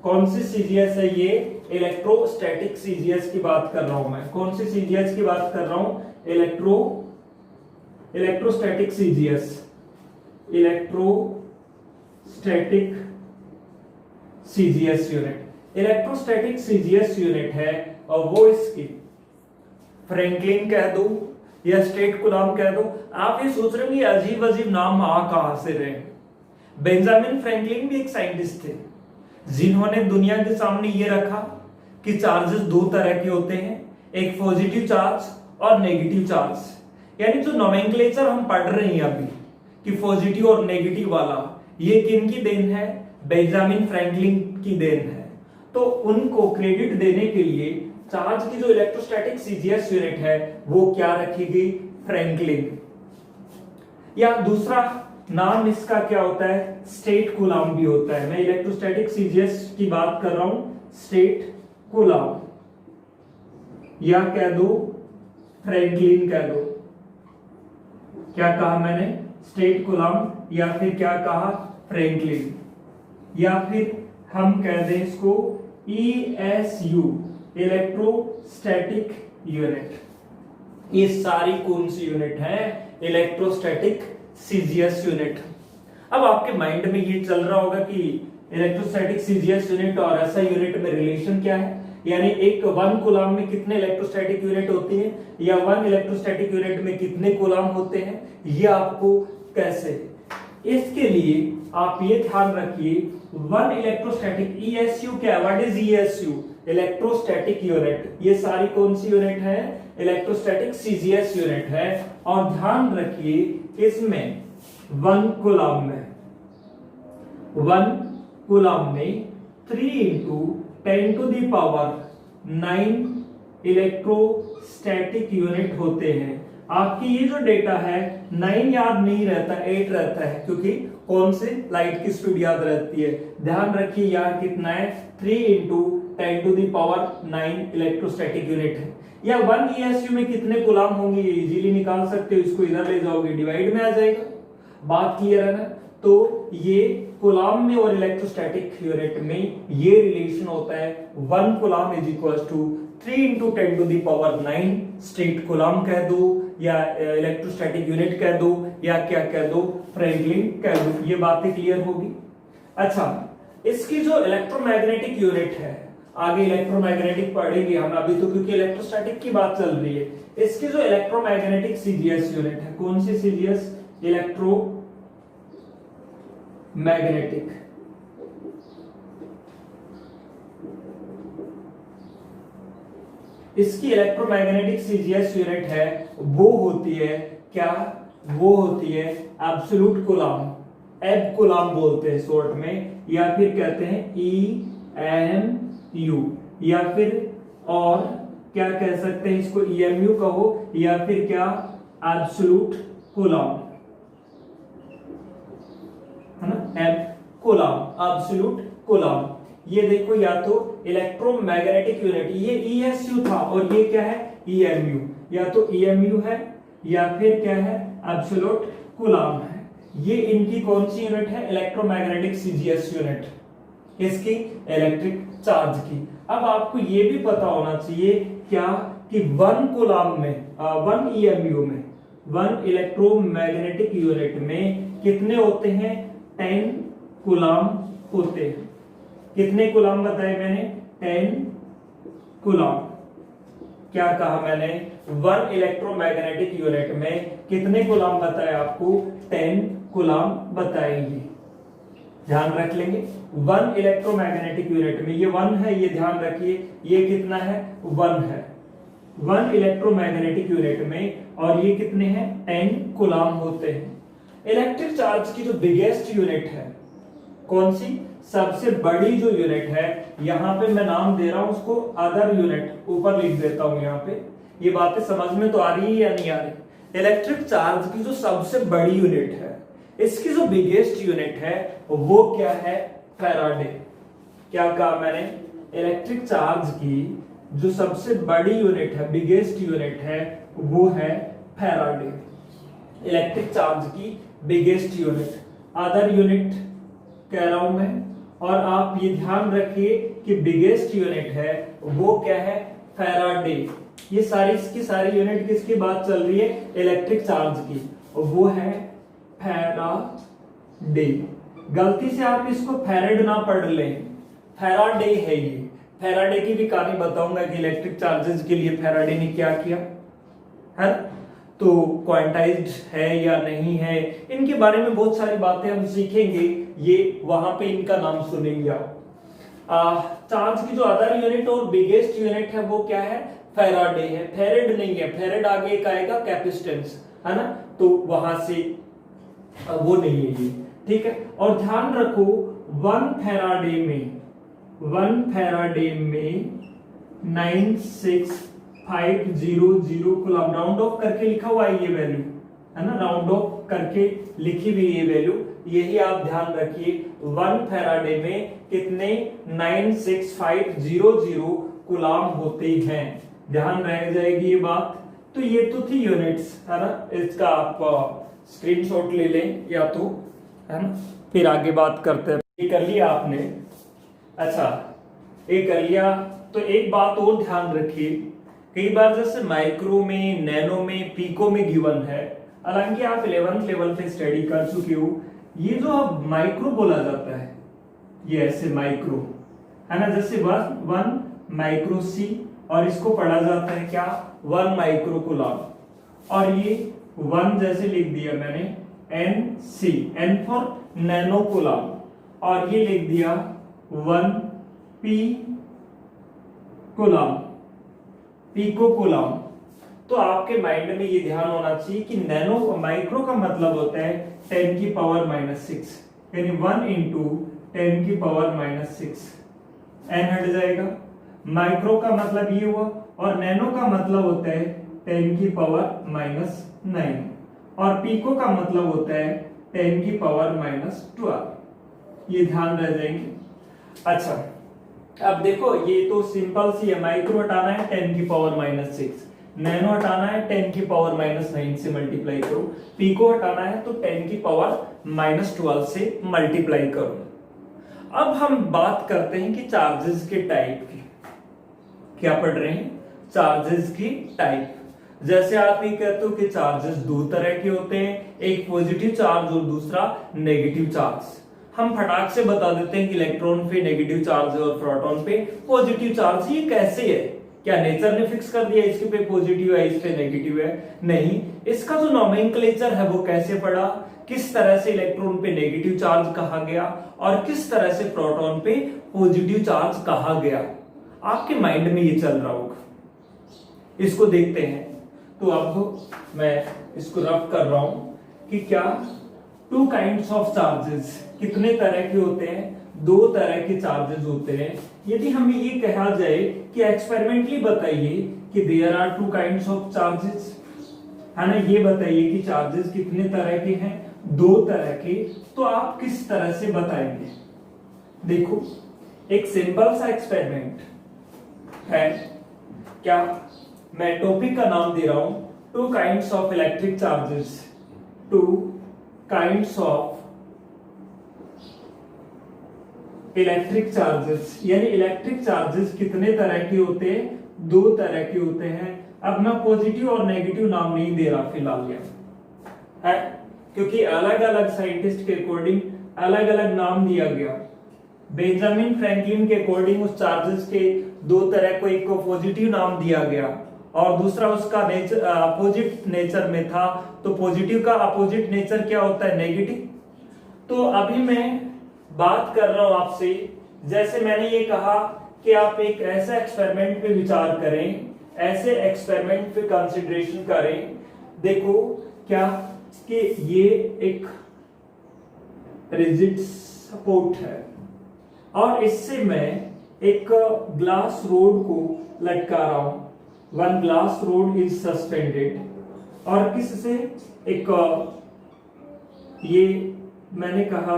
कौन सी सीजीएस है? ये इलेक्ट्रोस्टैटिक सीजीएस की बात कर रहा हूं मैं। कौन सी सीजीएस की बात कर रहा हूं? Electrostatic CGS. Electrostatic CGS unit. Electrostatic CGS unit है, और वो इसकी फ्रैंकलिन कह दो या स्टेट कूलॉम कह दो। आप ये सोच रहे होंगे अजीब अजीब नाम आ कहां से रहे? बेंजामिन फ्रैंकलिन भी एक साइंटिस्ट थे जिन्होंने दुनिया के सामने ये रखा कि चार्जेस दो तरह के होते हैं, एक पॉजिटिव चार्ज और नेगेटिव चार्ज। यानी जो नोमेनक्लेचर हम पढ़ रहे हैं अभी कि पॉजिटिव और नेगेटिव वाला, ये किन की देन है? बेंजामिन फ्रैंकलिन की देन है। तो उनको क्रेडिट देने के लिए चार्ज की जो इलेक्ट्रोस्टैटिक सीजीएस यूनिट है वो क्या रखी गई? फ्रैंकलिन। या दूसरा नाम इसका क्या होता है? स्टेट कूलाम भी होता है। मैं इलेक्ट्रोस्टैटिक सीजीएस की बात कर रहा हूं, स्टेट कूलाम, या कह दो फ्रैंकलिन कह दो। क्या कहा मैंने? स्टेट कूलाम, या फिर क्या कहा? फ्रैंकलिन, या फिर हम कह दें इसको ESU, इलेक्ट्रोस्टैटिक यूनिट। ये सारी कौन सी यूनिट है? Electrostatic CGS unit. अब आपके माइंड में ये चल रहा होगा कि इलेक्ट्रोस्टैटिक सीजीएस यूनिट और ऐसा यूनिट में रिलेशन क्या है, यानी एक 1 कूलाम में कितने इलेक्ट्रोस्टैटिक यूनिट होती है, या 1 इलेक्ट्रोस्टैटिक यूनिट में कितने कूलाम होते हैं, ये आपको कैसे? इसके लिए आप ये ध्यान रखिए, 1 इलेक्ट्रोस्टैटिक ESU क्या है? What is ESU? Electrostatic unit. ये सारी कौन सी यूनिट है? इलेक्ट्रोस्टैटिक सीजीएस यूनिट है। और ध्यान रखिए इसमें 1 कूलाम में 3 × 10⁻⁹ इलेक्ट्रोस्टैटिक यूनिट होते हैं। आपकी ये जो डेटा है 9 याद नहीं रहता, 8 रहता है, क्योंकि कौन से? लाइट की स्पीड याद रहती है। ध्यान रखिए यहाँ कितना है? 3 × 10⁹ इलेक्ट्रोस्टैटिक यूनिट है। या 1 ESU में कितने कूलाम होंगे ये इजीली निकाल सकते हो, इसको इधर ले जाओगे डिवाइड में आ जाएगा। बात क्लियर है ना? तो ये कूलाम में और इलेक्ट्रोस्टैटिक यूनिट में ये रिलेशन होता है, 1 coulomb is equal to 3 × 10⁹ stat coulomb कह दो, या इलेक्ट्रोस्टैटिक यूनिट कह दो, या क्या कह दो? फ्रैंकलिन कह दो। ये बातें क्लियर होगी। अच्छा, इसकी जो इलेक्ट्रोमैग्नेटिक यूनिट है, आगे इलेक्ट्रोमैग्नेटिक पढ़ेंगे हम, अभी तो क्योंकि इलेक्ट्रोस्टैटिक की बात चल रही है। इसकी जो इलेक्ट्रोमैग्नेटिक सीजीएस यूनिट है, कौन सी सीजीएस? इलेक्ट्रोमैग्नेटिक। इसकी इलेक्ट्रोमैग्नेटिक सीजीएस यूनिट है वो होती है क्या? वो होती है एब्सोल्यूट कूलाम, एब कूलाम बोलते हैं शॉर्ट में, या फिर कहते हैं EMU, या फिर और क्या कह सकते हैं इसको? EMU कहो, या फिर क्या? एब्सोल्यूट कूलाम, है ना? एब कूलाम, एब्सोल्यूट कूलाम। ये देखो, या तो इलेक्ट्रोमैग्नेटिक यूनिट ये ESU था, और ये क्या है? EMU। या तो EMU है या फिर क्या है? एब्सोल्यूट कूलाम है। ये इनकी कौन सी यूनिट है? इलेक्ट्रोमैग्नेटिक सीजीएस यूनिट, इसकी इलेक्ट्रिक चार्ज की। अब आपको ये भी पता होना चाहिए क्या कि 1 कूलाम में 1 EMU में 1 इलेक्ट्रोमैग्नेटिक यूनिट में कितने होते हैं? 10 कूलाम होते हैं। कितने कूलाम बताए मैंने? 10 कूलाम। क्या कहा मैंने? 1 इलेक्ट्रोमैग्नेटिक यूनिट में कितने कूलाम बताए आपको? 10 कूलाम बताएंगे। ध्यान रख लेंगे, 1 इलेक्ट्रोमैग्नेटिक यूनिट में, ये 1 है, ये ध्यान रखिए, ये कितना है? 1 है 1 इलेक्ट्रोमैग्नेटिक यूनिट में, और ये कितने हैं? 10 कूलाम होते हैं। इलेक्ट्रिक चार्ज की जो बिगेस्ट यूनिट है, कौन सी? सबसे बड़ी जो यूनिट है, यहां पे मैं नाम दे रहा हूं उसको अदर यूनिट, ऊपर लिख देता हूं यहाँ पे। ये बातें समझ में तो आ रही है या नहीं आ रही? इलेक्ट्रिक चार्ज की जो सबसे बड़ी यूनिट है, इसकी जो बिगेस्ट यूनिट है वो क्या है? फैराडे। क्या कहा मैंने? इलेक्ट्रिक चार्ज की जो सबसे बड़ी यूनिट है, बिगेस्ट यूनिट है, वो है फैराडे। इलेक्ट्रिक चार्ज की बिगेस्ट यूनिट, अदर यूनिट कह रहा हूं मैं, और आप ये ध्यान रखिए कि बिगेस्ट यूनिट है वो क्या है? फैराडे। ये सारी इसकी सारी यूनिट किसकी बात चल रही है? इलेक्ट्रिक चार्ज की, वो है फैराडे। गलती से आप इसको फैरेड ना पढ़ लें, फैराडे है ये। फैराडे की भी कहानी बताऊंगा कि इलेक्ट्रिक चार्जेस के लिए फैराडे ने क्या किया है, तो क्वांटाइज्ड है या नहीं है, इनके बारे में बहुत सारी बातें हम सीखेंगे, ये वहां पे इनका नाम सुनेंगे आप। चार्ज की जो अदर यूनिट और बिगेस्ट यूनिट है वो क्या है, फैराडे है। फेरेड नहीं है, फेरेड आगे एक आएगा कैपेसिटेंस, है ना, तो वहां से वो नहीं है ये, ठीक है। और ध्यान रखो 1 फैराडे में 96500 कूलम, राउंड ऑफ करके लिखा हुआ है ये वैल्यू, है ना, राउंड ऑफ करके लिखी हुई ये वैल्यू, यही आप ध्यान रखिए। 1 फैराडे में कितने 96500 कूलम होते हैं, ध्यान रह जाएगी ये बात। तो ये तो थी यूनिट्स, है ना, इसका आप स्क्रीनशॉट ले लें या तो, है ना, फिर आगे बात करते हैं। ये कर लिया आपने, अच्छा ये कर लिया। तो एक बात और ध्यान रखिए, कई बार जैसे माइक्रो में, नैनो में, पीको में गिवन है, हालांकि आप 11th लेवल पे स्टडी कर चुके हो, ये जो अब माइक्रो बोला जाता है, ये ऐसे माइक्रो, है ना, जैसे 1 माइक्रो सी, और इसको पढ़ा जाता है क्या, 1 माइक्रो कूलम, और ये 1 जैसे लिख दिया मैंने N C, N for nano coulomb, और ये लिख दिया 1 पी कूलम, पीको कूलम। तो आपके माइंड में ये ध्यान होना चाहिए कि नैनो माइक्रो का मतलब होता है 10 की पावर -6, यानी 1 इंटू 10 की पावर -6, एन हट जाएगा। माइक्रो का मतलब ये हुआ, और नैनो का मतलब होता है 10 की पावर -9, और पीको का मतलब होता है 10 की पावर -12, ये ध्यान रह जाएंगे। अच्छा अब देखो ये तो सिंपल सी है, माइक्रो हटाना है 10 की पावर -6, नैनो हटाना है 10 की पावर -9 से मल्टीप्लाई करो, पीको हटाना है तो 10 की पावर -12 से मल्टीप्लाई करो। अब हम बात करते हैं कि चार्जेस के टाइप की, क्या पढ़ रहे हैं, चार्जेस की टाइप। जैसे आप ये कहते हो कि चार्जेस दो तरह के होते हैं, एक पॉजिटिव चार्ज और दूसरा नेगेटिव चार्ज। हम फटाक से बता देते हैं कि इलेक्ट्रॉन पे नेगेटिव चार्ज है और प्रोटॉन पे पॉजिटिव चार्ज। ये कैसे है, क्या नेचर ने फिक्स कर दिया इसके पे पॉजिटिव है इस पे नेगेटिव है, नहीं, इसका जो नोमेनक्लेचर है वो कैसे पड़ा, किस तरह से इलेक्ट्रॉन पे नेगेटिव चार्ज कहा गया और किस तरह से प्रोटॉन पे पॉजिटिव चार्ज कहा गया, आपके माइंड में ये चल रहा होगा, इसको देखते हैं। तो अब मैं इसको रफ कर रहा हूं कि क्या 2 काइंड्स ऑफ चार्जेस, कितने तरह के होते हैं, 2 तरह के चार्जेस होते हैं। यदि हमें ये कहा जाए कि एक्सपेरिमेंटली बताइए कि there are 2 kinds of charges, है ना, ये बताइए कि चार्जेस कितने तरह के हैं, 2 तरह के, तो आप किस तरह से बताएंगे। देखो एक सिंपल सा एक्सपेरिमेंट है, क्या मैं टॉपिक का नाम दे रहा हूं 2 kinds of electric charges, 2 kinds of electric charges, यानी इलेक्ट्रिक चार्जेस कितने तरह के होते हैं, 2 तरह के होते हैं। अब मैं पॉजिटिव और नेगेटिव नाम नहीं दे रहा फिलहाल है, क्योंकि अलग अलग साइंटिस्ट के अकॉर्डिंग अलग अलग नाम दिया गया। बेंजामिन फ्रैंकलिन के अकॉर्डिंग उस चार्जेस के 2 तरह को, एक को पॉजिटिव नाम दिया गया और दूसरा उसका नेचर अपोजिट नेचर में था, तो पॉजिटिव का अपोजिट नेचर क्या होता है, नेगेटिव। तो अभी मैं बात कर रहा हूं आपसे, जैसे मैंने ये कहा कि आप एक ऐसा एक्सपेरिमेंट पे विचार करें, ऐसे एक्सपेरिमेंट पे कंसिडरेशन करें। देखो क्या कि ये एक रिजिड सपोर्ट है और इससे मैं एक ग्लास रोड को लटका रहा हूं, 1 ग्लास रोड इज सस्पेंडेड, और किससे, एक ये मैंने कहा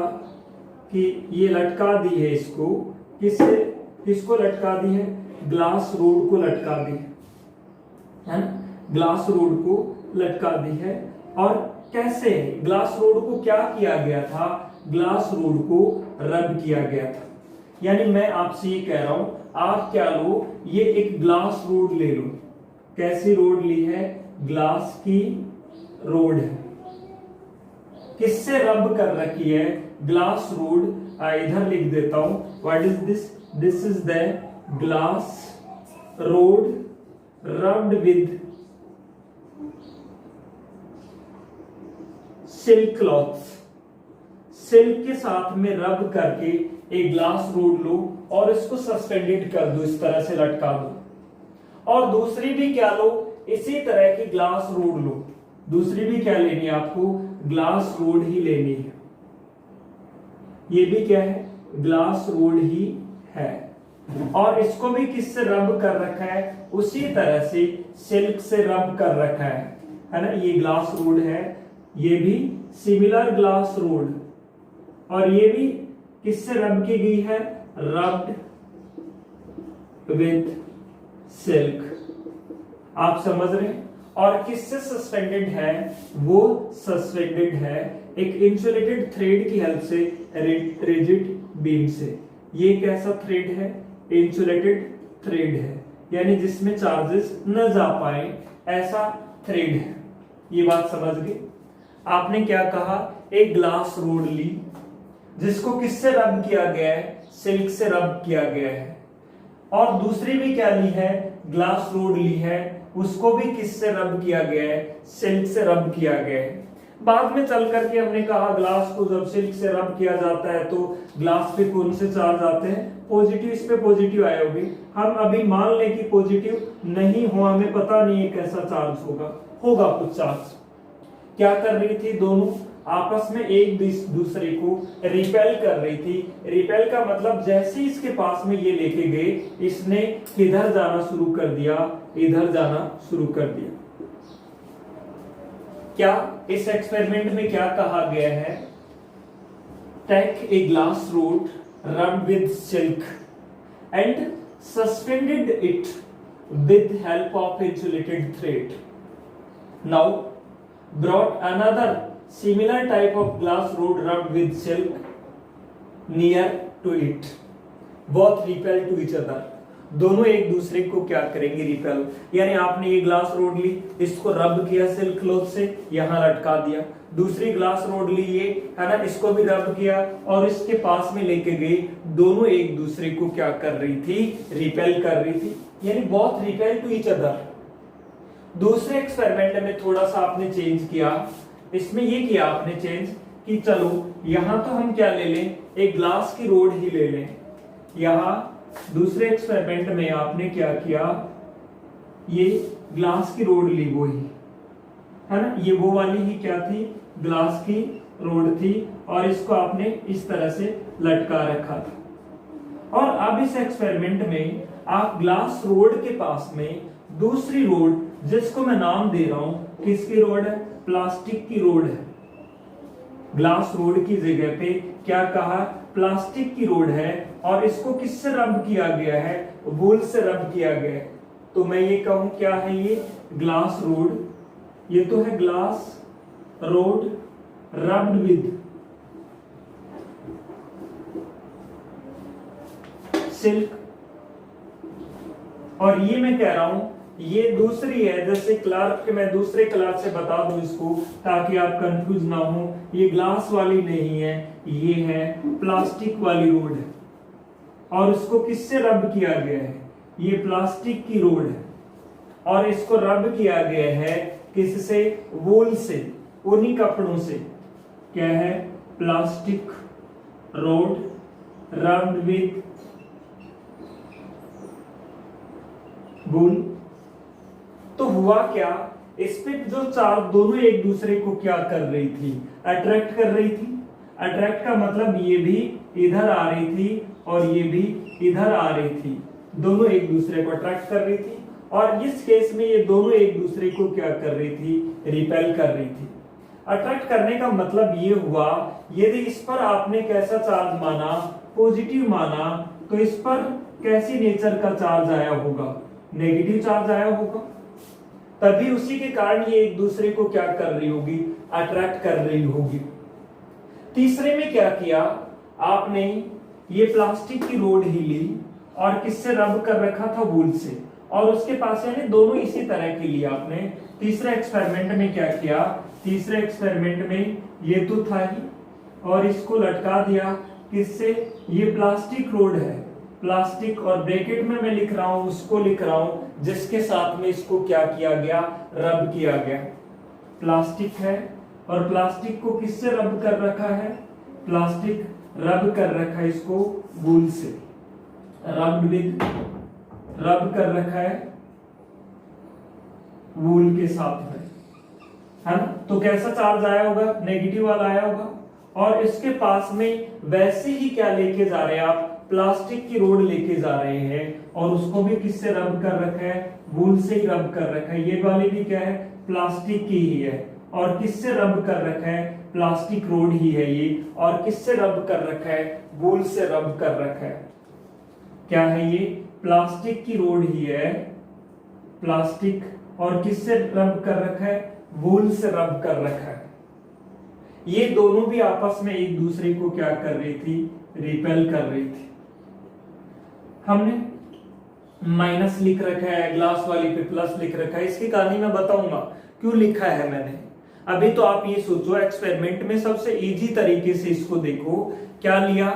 कि ये लटका दी है इसको, किससे, किसको लटका दी है, ग्लास रोड को लटका दी है ना, ग्लास रोड को लटका दी है। और कैसे, ग्लास रोड को क्या किया गया था, ग्लास रोड को रब किया गया था। यानी मैं आपसे ये कह रहा हूं, आप क्या लो, ये एक ग्लास रोड ले लो, कैसी रोड ली है, ग्लास की रोड है, किससे रब कर रखी है, ग्लास रोड। इधर लिख देता हूं, what is this, this is the glass rod rubbed with silk clothes, silk के साथ में रब करके एक ग्लास रोड लो और इसको सस्पेंडेड कर दो, इस तरह से लटका दो। और दूसरी भी क्या लो, इसी तरह की ग्लास रोड लो। दूसरी भी क्या लेनी है आपको, ग्लास रोड ही लेनी है। ये भी क्या है, ग्लास रोड ही है। और इसको भी किससे रब कर रखा है, उसी तरह से सिल्क से रब कर रखा है ना। ये ग्लास रोड है, ये भी सिमिलर ग्लास रोड, और ये भी किससे रब की गई है, रब्ड विद सिल्क। आप समझ रहे हैं। और किससे सस्पेंडेड है, वो सस्पेंडेड है एक इंसुलेटेड थ्रेड की हेल्प से, रिजिड बीम से। ये कैसा थ्रेड है, इंसुलेटेड थ्रेड है, यानी जिसमें चार्जेस न जा पाए, ऐसा थ्रेड है। ये बात समझ गए। आपने क्या कहा, एक ग्लास रोड ली जिसको किससे रब किया गया है, सिल्क से रब किया गया है। और दूसरी भी क्या ली है, ग्लास रोड ली है, उसको भी किससे रब किया गया है, सिल्क से रब किया गया है। बाद में चल करके हमने कहा ग्लास को जब सिल्क से रब किया जाता है तो ग्लास पे कौन से चार्ज आते हैं, पॉजिटिव। इस पे पॉजिटिव आए होंगे। हम अभी मान लें कि पॉजिटिव नहीं हो, हमें पता नहीं है कैसा चार्ज होगा कुछ चार्ज। क्या कर रही थी, दोनों आपस में एक दूसरे को रिपेल कर रही थी। रिपेल का मतलब जैसे इसके पास में ये लेके गए, इसने इधर जाना शुरू कर दिया, इधर जाना शुरू कर दिया। क्या इस एक्सपेरिमेंट में क्या कहा गया है, टेक ए ग्लास रोड रब with silk and suspended it with help of insulated thread. Now brought another similar type of glass rod rubbed with silk near to it. Both repel to each other. दोनों एक दूसरे को क्या करेंगे, repel. यानी आपने ये ग्लास रोड ली, इसको रब किया सिल्क क्लॉथ से, यहां लटका दिया। दूसरी ग्लास रोड ली ये है ना, इसको भी रब किया और इसके पास में लेके गए। दोनों एक दूसरे को क्या कर रही थी, रिपेल कर रही थी, यानी both repel to each other. दूसरे एक्सपेरिमेंट में थोड़ा सा आपने चेंज किया, इसमें ये किया आपने चेंज कि चलो यहां तो हम क्या ले लें, एक ग्लास की रोड ही ले लें। यहां दूसरे एक्सपेरिमेंट में आपने क्या किया, ये ग्लास की रोड ली, वो ही है ना, ये वो वाली ही क्या थी, ग्लास की रोड थी, और इसको आपने इस तरह से लटका रखा था। और अब इस एक्सपेरिमेंट में आप ग्लास रोड के पास में दूसरी रोड, जिसको मैं नाम दे रहा हूं, किसकी रोड है, प्लास्टिक की रोड है। ग्लास रोड की जगह पे क्या कहा, प्लास्टिक की रोड है, और इसको किससे रब किया गया है, वूल से रब किया गया है। तो मैं ये कहूं क्या है, ये ग्लास रोड, ये तो है glass rod rubbed with silk. और ये मैं कह रहा हूं ये दूसरी है, जैसे क्लार्क के मैं दूसरे कलर से बता दूं इसको ताकि आप कंफ्यूज ना हो। ये ग्लास वाली नहीं है, ये है प्लास्टिक वाली रोड है, और इसको किससे रब किया गया है, ये प्लास्टिक की रोड है, और इसको रब किया गया है किससे, वूल से, उन्हीं कपड़ों से। क्या है, प्लास्टिक रोड रब्ड विद वूल। तो हुआ क्या, इस पे जो चार दोनों एक दूसरे को क्या कर रही थी, अट्रैक्ट कर रही थी। अट्रैक्ट का मतलब ये भी इधर आ रही थी और ये भी इधर आ रही थी, दोनों एक दूसरे को अट्रैक्ट कर रही थी। और इस केस में ये दोनों एक दूसरे को क्या कर रही थी, रिपेल कर रही थी। अट्रैक्ट करने का मतलब ये हुआ, यदि इस पर आपने कैसा चार्ज माना, पॉजिटिव माना, तो इस पर कैसी नेचर का चार्ज आया होगा, नेगेटिव चार्ज आया होगा। तभी उसी के कारण ये एक दूसरे को क्या कर रही होगी, अट्रैक्ट कर रही होगी। तीसरे में क्या किया आपने, ये प्लास्टिक की रोड ही ली और किससे रब कर रखा था, वूल से, और उसके पास यानी दोनों इसी तरह के लिए आपने। तीसरे एक्सपेरिमेंट में क्या किया, तीसरे एक्सपेरिमेंट में ये तो था ही, और इसको लटका दिया किससे, ये प्लास्टिक रोड है, प्लास्टिक, और ब्रैकेट में मैं लिख रहा हूं, उसको लिख रहा हूं जिसके साथ में इसको क्या किया गया, रब किया गया। प्लास्टिक है और प्लास्टिक को किससे रब कर रखा है, प्लास्टिक रब कर रखा है इसको वूल से, रब कर रखा है वूल के साथ में, है ना। तो कैसा चार्ज आया होगा, नेगेटिव वाला आया होगा। और इसके पास में वैसे ही क्या लेके जा रहे हैं आप, प्लास्टिक की रोड लेके जा रहे हैं और उसको भी किससे रब कर रखा है, वूल से ही रब कर रखा है। ये वाली भी क्या है, प्लास्टिक की ही है। और किससे रब कर रखा है, प्लास्टिक रोड ही है ये। और किससे रब कर रखा है, वूल से रब कर रखा है। क्या है ये, प्लास्टिक की रोड ही है, प्लास्टिक। और किससे रब कर रखा है, वूल से रब कर रखा है। ये दोनों भी आपस में एक दूसरे को क्या कर रही थी, रिपेल कर रही थी। हमने माइनस लिख रखा है, ग्लास वाली पे प्लस लिख रखा है। इसकी कहानी मैं बताऊंगा क्यों लिखा है मैंने। अभी तो आप ये सोचो, एक्सपेरिमेंट में सबसे इजी तरीके से इसको देखो। क्या लिया,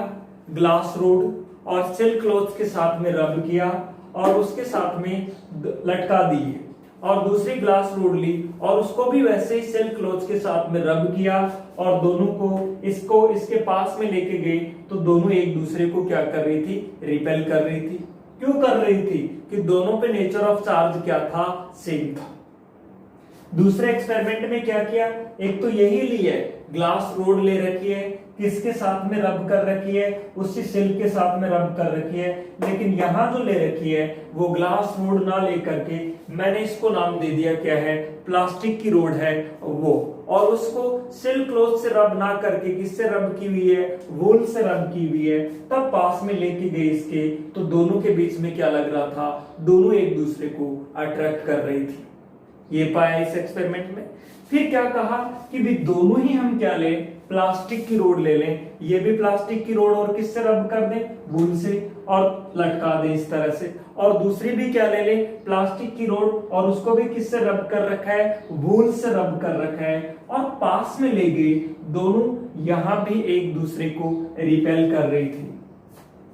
ग्लास रोड और सिल्क क्लॉथ के साथ में रब किया और उसके साथ में लटका दिए। और दूसरी ग्लास रोड ली और उसको भी वैसे ही सिल्क क्लॉथ के साथ में रब किया और दोनों को इसके पास में लेके गए। तो दोनों एक दूसरे को क्या कर रही थी, रिपेल कर रही थी। क्यों कर रही थी, कि दोनों पे नेचर ऑफ चार्ज क्या था, सेम था। दूसरे एक्सपेरिमेंट में क्या किया, एक तो यही ली है, ग्लास रोड ले रखी है, किसके साथ में रब कर रखी है, उसी सिल्क के साथ में रब कर रखी है। लेकिन यहां जो ले रखी है वो ग्लास रोड ना लेकर के मैंने इसको नाम दे दिया क्या है, प्लास्टिक की रोड है वो। और उसको सिल्क क्लॉथ से रब ना करके किससे रब की हुई है, वूल से रब की हुई है। तब पास में लेके गए इसके, तो दोनों के बीच में क्या लग रहा था, दोनों एक दूसरे को अट्रैक्ट कर रही थी। ये पाया इस एक्सपेरिमेंट में। फिर क्या कहा कि भी दोनों ही हम क्या लें, प्लास्टिक की रोड ले लें। ये भी प्लास्टिक की रोड और किससे रब कर दें, वूल से, और लटका दें इस तरह से। और दूसरी भी क्या ले लें, प्लास्टिक की रोड और उसको भी किससे रब कर रखा है, वूल से रब कर रखा है। और पास में ले गए, दोनों यहां भी एक दूसरे को रिपेल कर रही थी।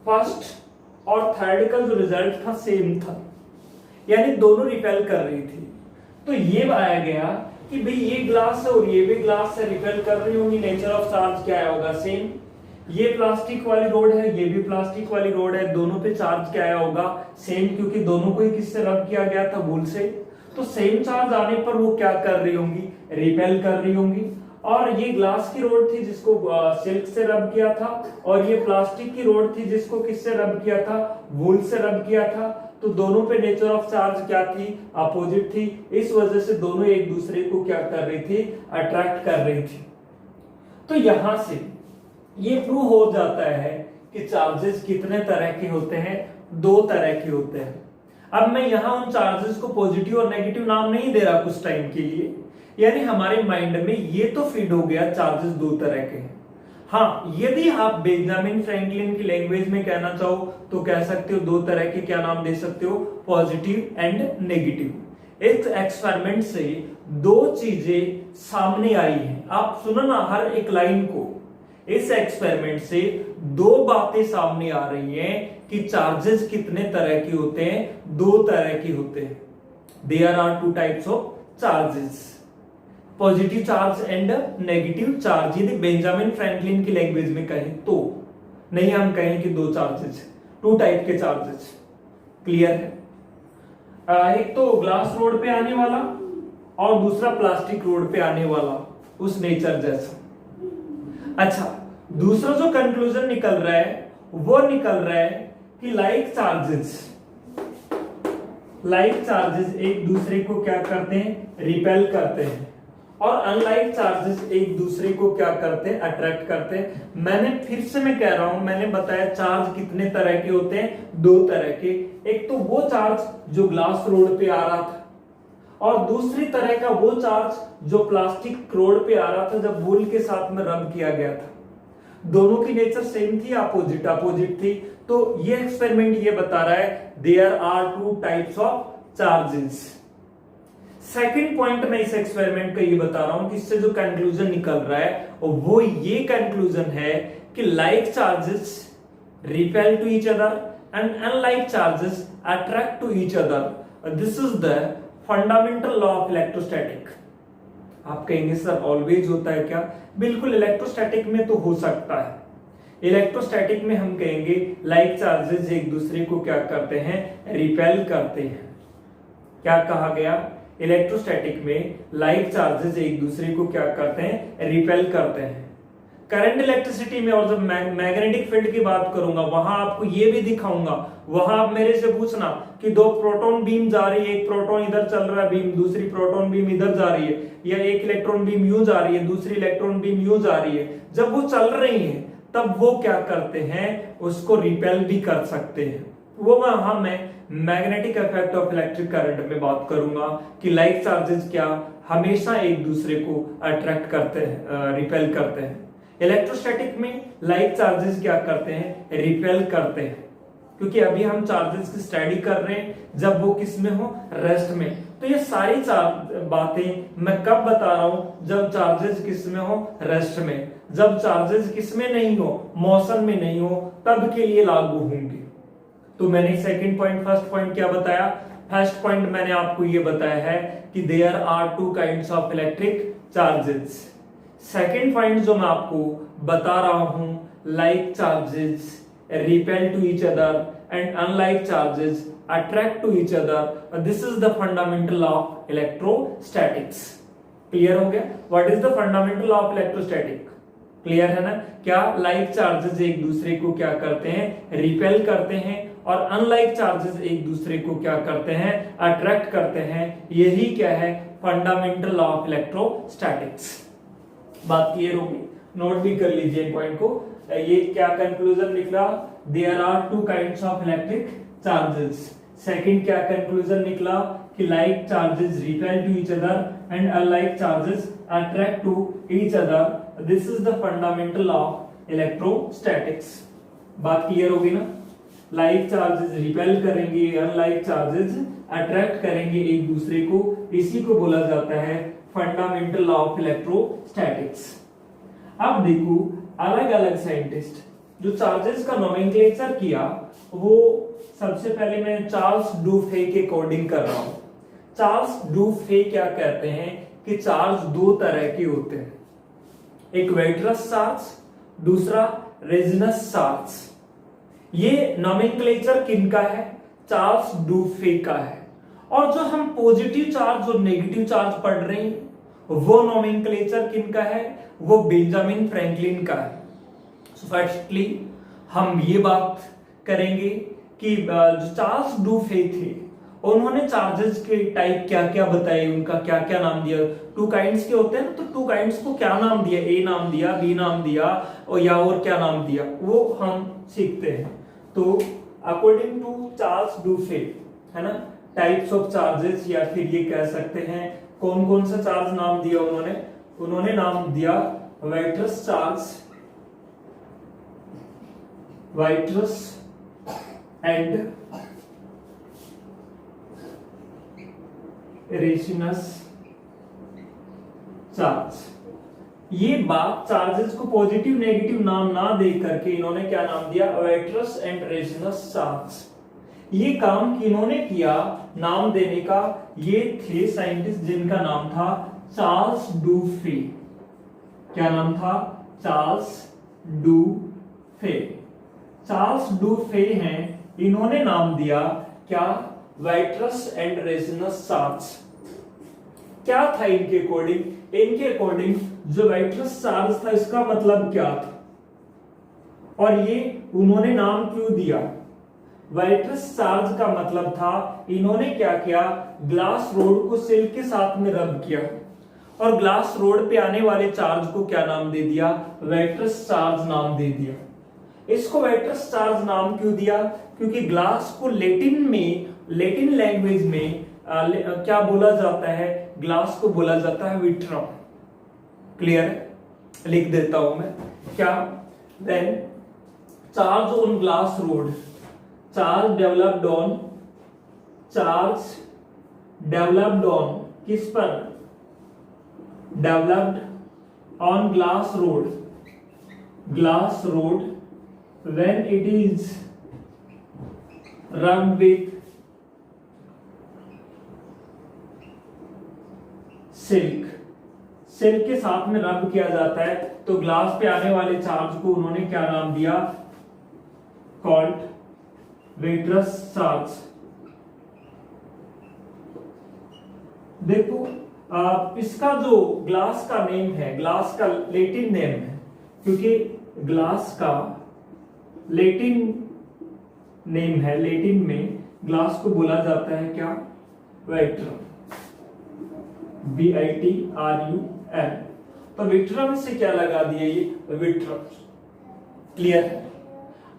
फर्स्ट और थर्ड का जो रिजल्ट था सेम था, यानी दोनों रिपेल कर रही थी। तो ये आया गया कि भाई ये ग्लास है और ये भी ग्लास से रिपेल कर रही होंगी, नेचर ऑफ चार्ज क्या होगा, सेम। ये प्लास्टिक वाली रोड है, ये भी प्लास्टिक वाली रोड है, दोनों पे चार्ज क्या आया होगा, सेम, क्योंकि दोनों को ही किससे रब किया गया था, वूल से। तो सेम चार्ज आने पर वो क्या कर रही होंगी, रिपेल कर रही होंगी। और ये ग्लास की रोड थी जिसको सिल्क से रब किया था, और ये प्लास्टिक की रोड थी जिसको किससे रब किया था, वूल से रब किया था। तो दोनों पे नेचर ऑफ चार्ज क्या थी, अपोजिट थी। इस वजह से दोनों एक दूसरे को क्या कर रही थी, अट्रैक्ट कर रही थी। तो यहां से ये प्रूव हो जाता है कि चार्जेस कितने तरह के होते हैं, दो तरह के होते हैं। अब मैं यहां उन चार्जेस को पॉजिटिव और नेगेटिव नाम नहीं दे रहा कुछ टाइम के लिए, यानी हमारे माइंड में ये तो फीड हो गया चार्जेस दो तरह के हैं। हाँ, यदि आप बेंजामिन फ्रैंकलिन की लैंग्वेज में कहना चाहो तो कह सकते हो दो तरह के, क्या नाम दे सकते हो, पॉजिटिव एंड नेगेटिव। इस एक्सपेरिमेंट से दो चीजें सामने आई हैं। आप सुनो ना हर एक लाइन को। इस एक्सपेरिमेंट से दो बातें सामने आ रही हैं कि चार्जेस कितने तरह के होते हैं, दो तरह के होते हैं। There are two types of charges, positive charge and negative charge. यदि बेंजामिन फ्रैंकलिन की लैंग्वेज में कहें तो, नहीं हम कहें कि दो चार्जेस, टू टाइप के चार्जेस। क्लियर है। एक तो ग्लास रोड पे आने वाला और दूसरा प्लास्टिक रोड पे आने वाला, उस नेचर जैसा। अच्छा, दूसरा जो कंक्लूजन निकल रहा है वो निकल रहा है कि लाइक चार्जेस एक दूसरे को क्या करते हैं, रिपेल करते हैं, और अनलाइक चार्जेस एक दूसरे को क्या करते हैं, अट्रैक्ट करते हैं। मैंने फिर से मैं कह रहा हूं, मैंने बताया चार्ज कितने तरह के होते हैं, दो तरह के। एक तो वो चार्ज जो ग्लास रोड पे आ रहा था, और दूसरी तरह का वो चार्ज जो प्लास्टिक रोड पे आ रहा था जब वूल के साथ में रब किया गया था। दोनों की नेचर सेम थी, अपोजिट थी। तो ये एक्सपेरिमेंट ये बता रहा है there are two types of charges. Second point मैं इस एक्सपेरिमेंट का ये बता रहा हूं कि इससे जो कंक्लूजन निकल रहा है वो ये कंक्लूजन है कि like charges repel to each other and unlike charges attract to each other. This is the fundamental law of electrostatic. आप कहेंगे सर ऑलवेज होता है क्या? बिल्कुल, इलेक्ट्रोस्टैटिक में तो हो सकता है। इलेक्ट्रोस्टैटिक में हम कहेंगे लाइक चार्जेस एक दूसरे को क्या करते हैं? रिपेल करते हैं। क्या कहा गया? इलेक्ट्रोस्टैटिक में लाइक चार्जेस एक दूसरे को क्या करते हैं? रिपेल करते हैं। करंट इलेक्ट्रिसिटी में और जब मैग्नेटिक फील्ड की बात करूंगा वहां आपको ये भी दिखाऊंगा। वहां आप मेरे से पूछना कि दो प्रोटॉन बीम जा रही है, एक प्रोटॉन इधर चल रहा है बीम, दूसरी प्रोटॉन बीम इधर जा रही है, या एक इलेक्ट्रॉन बीम यूं जा रही है, दूसरी इलेक्ट्रॉन बीम यूं जा रही है। जब वो चल रही है तब वो क्या करते हैं? उसको रिपेल भी कर सकते हैं। वो वहां मैं magnetic effect of electric current में बात करूंगा कि लाइक चार्जेस क्या हमेशा एक दूसरे को अट्रैक्ट करते हैं, रिपेल करते हैं। इलेक्ट्रोस्टैटिक में लाइक चार्जेस क्या करते हैं? रिपेल करते हैं। क्योंकि अभी हम चार्जेस की स्टडी कर रहे हैं जब वो किस में हो? रेस्ट में। तो ये सारी बातें मैं कब बता रहा हूं? जब चार्जेस किस में हो? रेस्ट में। जब चार्जेस किस में नहीं हो? मोशन में नहीं हो, तब के लिए लागू होंगे। तो मैंने सेकंड पॉइंट, फर्स्ट पॉइंट क्या बताया? फर्स्ट पॉइंट मैंने आपको ये बताया है कि there are two kinds of electric charges. Second point जो मैं आपको बता रहा हूं, like charges repel to each other and unlike charges attract to each other. This is the fundamental of electrostatics. Clear हो गया? What is the fundamental of electrostatic? Clear है ना? क्या लाइक चार्जेस एक दूसरे को क्या करते हैं? रिपेल करते हैं, और अनलाइक चार्जेस एक दूसरे को क्या करते हैं? अट्रैक्ट करते हैं। यही क्या है? Fundamental of electrostatics. बात क्लियर होगी? नोट भी कर लीजिए पॉइंट को। ये क्या कंक्लूजन निकला? There are two kinds of electric charges. Second क्या कंक्लूजन निकला? कि like charges repel to each other and unlike charges attract to each other. This is the fundamental of electrostatics. बात क्लियर होगी ना? लाइक चार्जेस रिपेल करेंगे, unlike charges attract करेंगे एक दूसरे को। इसी को बोला जाता है फंडामेंटल ऑफ इलेक्ट्रोस्टैटिक्स। अब देखो, अलग अलग साइंटिस्ट जो चार्जेस का नोमेनक्लेचर किया, वो सबसे पहले मैं चार्ल्स डुफे के अकॉर्डिंग कर रहा हूं। चार्ल्स डुफे क्या कहते हैं कि चार्ज दो तरह के होते हैं, एक वेट्रस चार्ज, दूसरा रेजिनस चार्ज। ये नोमेनक्लेचर किनका है? चार्ल्स डुफे का है। और जो हम पॉजिटिव चार्ज और नेगेटिव चार्ज पढ़ रहे हैं, वो नोमेनक्लेचर किनका है? वो बेंजामिन फ्रैंकलिन का है। फर्स्टली हम ये बात करेंगे कि जो चार्ल्स डुफे थे, उन्होंने चार्जेस के टाइप क्या क्या बताए, उनका क्या क्या नाम दिया। टू काइंड्स के होते हैं ना, तो टू काइंड्स को क्या नाम दिया? ए नाम दिया, बी नाम दिया, और क्या नाम दिया, वो हम सीखते हैं। तो अकॉर्डिंग टू चार्ल्स डुफे, है ना, टाइप्स ऑफ चार्जेस, या फिर ये कह सकते हैं कौन कौन सा चार्ज नाम दिया उन्होंने नाम दिया vitreous charge, vitreous and Ricinus charge. ये बात चार्जेस को पॉजिटिव नेगेटिव नाम ना दे करके इन्होंने क्या नाम दिया? Vitreous and Ricinus charge. ये काम किन्होंने किया नाम देने का? ये थे साइंटिस्ट जिनका नाम था चार्ल्स डुफे। क्या नाम था? चार्ल्स डुफे। चार्ल्स डुफे हैं, इन्होंने नाम दिया क्या? Vitreous and Ricinus charge. क्या था इनके अकॉर्डिंग? इनके अकॉर्डिंग जो वाइट्रस चार्ज था, इसका मतलब क्या था, और ये उन्होंने नाम क्यों दिया? वाइट्रस चार्ज का मतलब था, इन्होंने क्या किया? ग्लास रोड को सिल्क के साथ में रब किया, और ग्लास रोड पे आने वाले चार्ज को क्या नाम दे दिया? वाइट्रस चार्ज नाम दे दिया। इसको वाइट्रस चार्ज नाम क्यों दिया? क्योंकि ग्लास को लैटिन लैंग्वेज में क्या बोला जाता है? ग्लास को बोला जाता है विट्रम। क्लियर है? लिख देता हूं मैं। क्या? Then charge on glass rod, charge developed on किस पर? Developed on glass rod when it is rubbed with silk, सेल के साथ में रब किया जाता है तो ग्लास पे आने वाले चार्ज को उन्होंने क्या नाम दिया, कॉल्ड वेट्रस चार्ज। देखो इसका जो ग्लास का नेम है, ग्लास का लैटिन नेम है, क्योंकि ग्लास का लैटिन नेम है, लैटिन में ग्लास को बोला जाता है क्या, वेट्रम, VITRUM। तो विट्रम से क्या लगा दिया, ये विट्रम। क्लियर है?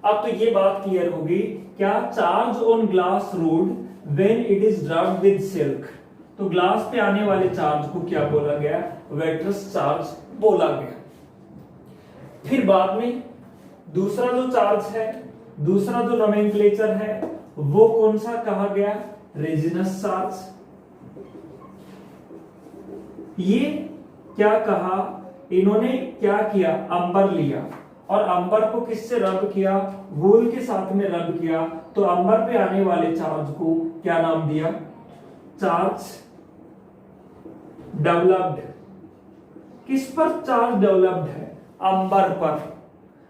अब तो ये बात क्लियर होगी क्या, charge on glass road when it is rubbed with silk. तो ग्लास पे आने वाले चार्ज को क्या बोला गया, वेट्रस चार्ज बोला गया। फिर बाद में दूसरा जो चार्ज है, दूसरा जो नोमेनक्लेचर है वो कौन सा कहा गया, रेजिनस चार्ज। ये क्या कहा, इन्होंने क्या किया, अंबर लिया और अंबर को किससे रब किया, वूल के साथ में रब किया, तो अंबर पे आने वाले चार्ज को क्या नाम दिया, चार्ज डेवलप्ड। किस पर चार्ज डेवलप्ड है, अंबर पर।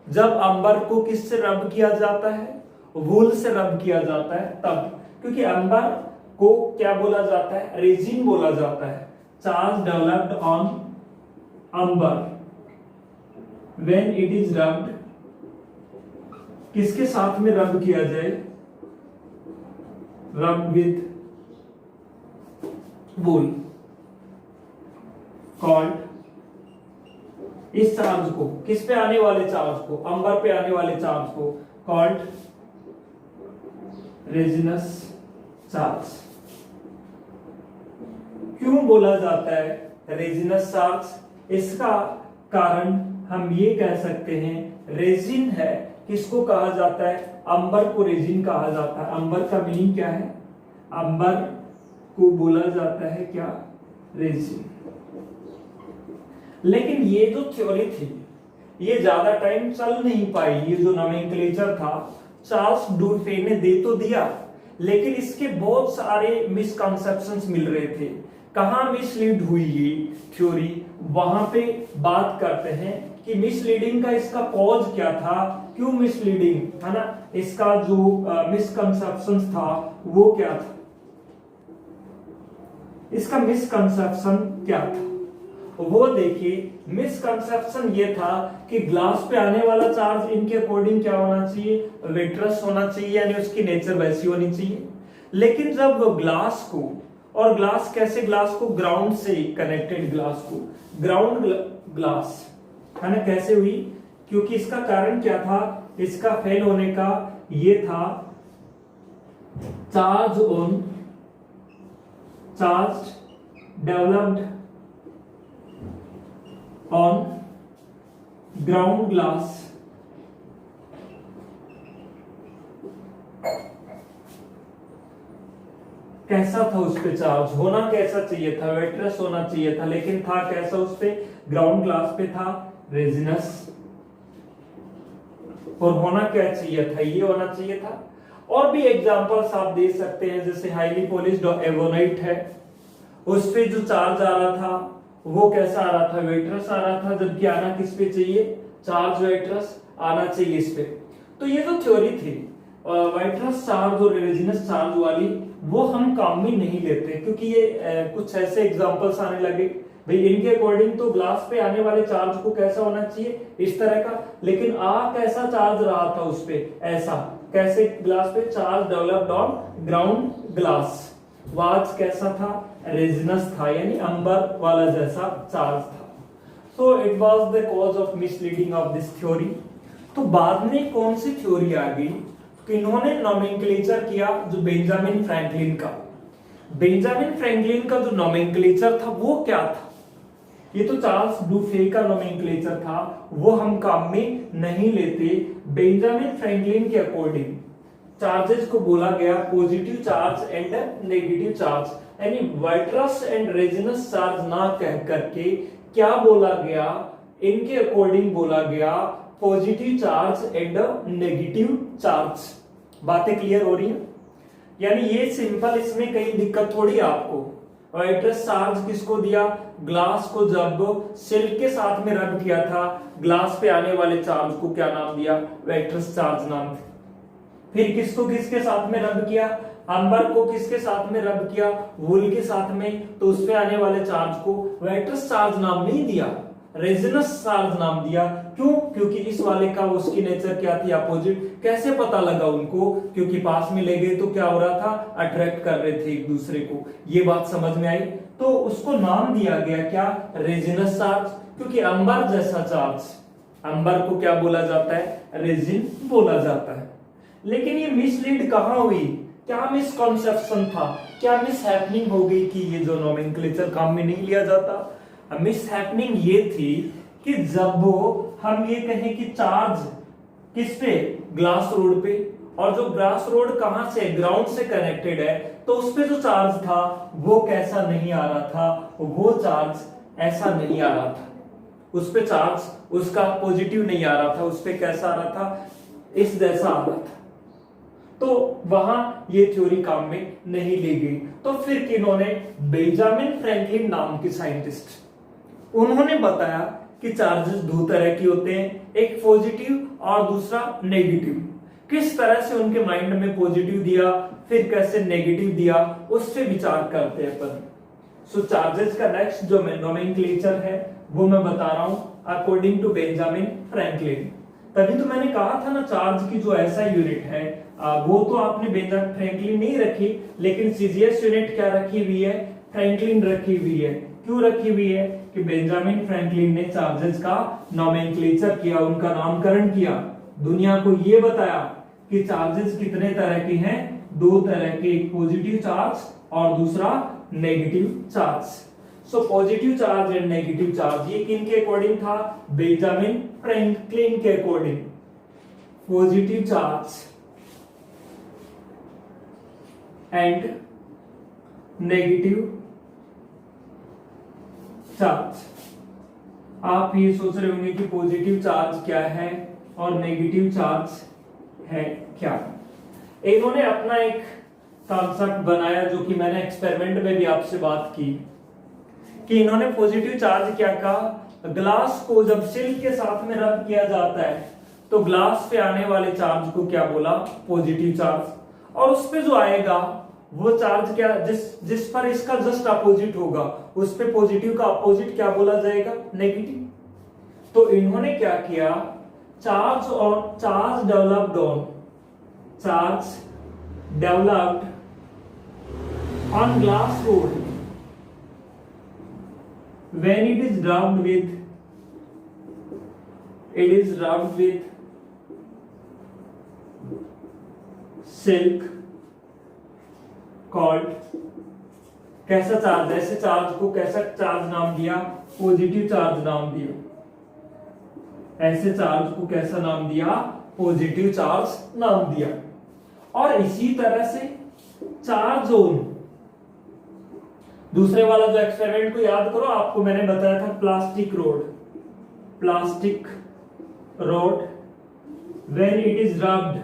जब अंबर को किससे रब किया जाता है, वूल से रब किया जाता है तब, क्योंकि अंबर को क्या बोला जाता है, रेजिन बोला जाता है। Charge developed on amber when it is rubbed, किसके साथ में रब किया जाए, रब विद वूल, कॉल्ड, इस चार्ज को, किस पे आने वाले चार्ज को, अंबर पे आने वाले चार्ज को कॉल्ड रेजिनस चार्ज। क्यों बोला जाता है रेजिनस चार्ज, इसका कारण हम ये कह सकते हैं, रेजिन है, किसको कहा जाता है, अंबर को रेजिन कहा जाता है। अंबर का मीनिंग क्या है, अंबर को बोला जाता है क्या, रेजिन। लेकिन ये जो थ्योरी थी ये ज्यादा टाइम चल नहीं पाई। ये जो नोमेनक्लेचर था चार्ल्स डुफे ने दे तो दिया, लेकिन इसके बहुत सारे मिसकंसेप्शंस मिल रहे थे। कहां मिसलीड हुई ये थ्योरी, वहां पे बात करते हैं कि मिसलीडिंग का इसका कॉज क्या था, क्यों मिसलीडिंग, है ना, इसका जो मिसकंसेप्शंस था वो क्या था, इसका मिसकंसेप्शन क्या था वो देखिए। मिसकंसेप्शन ये था कि ग्लास पे आने वाला चार्ज इनके अकॉर्डिंग क्या होना चाहिए, वेट्रस होना चाहिए, यानी उसकी नेचर वैसी होनी चाहिए। लेकिन जब ग्लास को, और ग्लास कैसे, ग्लास को ग्राउंड से कनेक्टेड, ग्लास को ग्राउंड ग्लास, है ना, कैसे हुई, क्योंकि इसका कारण क्या था, इसका फेल होने का ये था, charge on, charge developed on ground glass कैसा था, उस पे चार्ज होना कैसा चाहिए था, वेट्रस होना चाहिए था, लेकिन था कैसा, उस पे ग्राउंड ग्लास पे था रेजिनस, और होना क्या चाहिए था, ये होना चाहिए था। और भी एग्जांपल्स आप दे सकते हैं, जैसे हाईली पॉलिश्ड एवोनाइट है, उस पे जो चार्ज आ रहा था वो कैसा आ रहा था, वेट्रस आ रहा था, जबकि आना किस पे चाहिए, चार्ज वेट्रस आना चाहिए इस पे। तो ये जो थ्योरी थी वेट्रस चार्ज और रेजिनस चार्ज वाली, वो हम काम में नहीं लेते, क्योंकि ये कुछ ऐसे एग्जांपल्स आने लगे, भाई इनके अकॉर्डिंग तो ग्लास पे आने वाले चार्ज को कैसा होना चाहिए, इस तरह का, लेकिन कैसा चार्ज रहा था उस पे, ऐसा, कैसे, ग्लास पे charge developed on ground glass, was कैसा था, रेजिनस था, यानी अंबर वाला जैसा चार्ज था। So it was the cause of misleading of this theory. तो बाद में कौन सी थ्योरी आ गई, तो इन्होंने नोमेनक्लेचर किया जो बेंजामिन फ्रैंकलिन का। बेंजामिन फ्रैंकलिन का जो नोमेनक्लेचर था वो क्या था, ये तो चार्ल्स डुफे का नोमेनक्लेचर था, वो हम काम में नहीं लेते। बेंजामिन फ्रैंकलिन के अकॉर्डिंग चार्जेस को बोला गया positive charge and negative charge, यानी वेट्रस एंड रेजिनस चार्ज ना कह करके क्या बोला गया, इनके अकॉर्डिंग बोला गया positive charge and negative charge. बातें क्लियर हो रही हैं, यानी ये सिंपल, इसमें कहीं दिक्कत थोड़ी आपको, वेक्टर्स चार्ज किसको दिया, ग्लास को जब सिल्क के साथ में रब किया था, ग्लास पे आने वाले चार्ज को क्या नाम दिया, वेक्टर्स चार्ज नाम दिया। फिर किसको किसके साथ में रब किया, अंबर को किसके साथ में रब किया, वूल के साथ में, तो उसपे आने वाले चार्ज को वेक्टर्स चार्ज नाम नहीं दिया, रेजिनस चार्ज नाम दिया। क्यों, क्योंकि इस वाले का उसकी नेचर क्या थी, अपोजिट। कैसे पता लगा उनको, क्योंकि पास में ले गए तो क्या हो रहा था, अट्रैक्ट कर रहे थे एक दूसरे को। ये बात समझ में आई, तो उसको नाम दिया गया क्या, रेजिनस चार्ज। क्योंकि अंबर जैसा चार्ज, अंबर को क्या बोला जाता है, रेजिन बोला जाता है। लेकिन ये मिसलीड कहां हुई, क्या मिसकॉन्सेप्शन था, क्या मिस हैपनिंग हो गई कि ये जो नोमेनक्लेचर काम में नहीं लिया जाता। मिस हैपनिंग ये थी कि जब हम ये कहें कि चार्ज किस पे, ग्लास रोड पे, और जो ग्लास रोड कहां से, ग्राउंड से कनेक्टेड है, तो उस पे जो चार्ज था वो कैसा नहीं आ रहा था, वो चार्ज ऐसा नहीं आ रहा था, उस पे चार्ज उसका पॉजिटिव नहीं आ रहा था, उस पे कैसा आ रहा था, इस जैसा आ रहा था। तो वहां ये थ्योरी काम में नहीं ली गई। तो फिर किन्होंने, बेंजामिन फ्रैंकलिन नाम के साइंटिस्ट, उन्होंने बताया कि चार्जेस दो तरह के होते हैं, एक पॉजिटिव और दूसरा नेगेटिव। किस तरह से उनके माइंड में पॉजिटिव दिया, फिर कैसे नेगेटिव दिया, उस पे विचार करते हैं अपन। सो चार्जेस का नेक्स्ट जो नोमेनक्लेचर है वो मैं बता रहा हूं अकॉर्डिंग टू बेंजामिन फ्रैंकलिन। तभी तो मैंने कहा था ना, चार्ज की जो ऐसा यूनिट है वो तो आपने बेंजामिन फ्रैंकलिन नहीं रखी, लेकिन सीजीएस यूनिट क्या रखी हुई है, फ्रैंकलिन रखी हुई है। क्यों रखी हुई है, कि बेंजामिन फ्रैंकलिन ने चार्जेस का नोमेनक्लेचर किया, उनका नामकरण किया, दुनिया को ये बताया कि चार्जेस कितने तरह के हैं, दो तरह के, एक पॉजिटिव चार्ज और दूसरा negative charge. So positive charge and negative charge, ये किन के अकॉर्डिंग था, बेंजामिन फ्रैंकलिन के according. Positive charge and negative charge. आप ये सोच रहे होंगे कि पॉजिटिव चार्ज क्या है और नेगेटिव चार्ज है क्या। इन्होंने अपना एक कॉन्सेप्ट बनाया जो कि मैंने एक्सपेरिमेंट में भी आपसे बात की, कि इन्होंने पॉजिटिव चार्ज क्या कहा, ग्लास को जब सिल्क के साथ में रब किया जाता है तो ग्लास पे आने वाले चार्ज को क्या बोला, पॉजिटिव चार्ज, और उस पे जो आएगा वो चार्ज क्या, जिस पर इसका जस्ट अपोजिट होगा उस पे पॉजिटिव का अपोजिट क्या बोला जाएगा, नेगेटिव। तो इन्होंने क्या किया, charge developed on glass rod when it is rubbed with silk called, कैसा चार्ज, ऐसे चार्ज को कैसा चार्ज नाम दिया, पॉजिटिव चार्ज नाम दिया। ऐसे चार्ज को कैसा नाम दिया, पॉजिटिव चार्ज नाम दिया। और इसी तरह से चार्ज जोन, दूसरे वाला जो एक्सपेरिमेंट को याद करो, आपको मैंने बताया था plastic road when it is rubbed,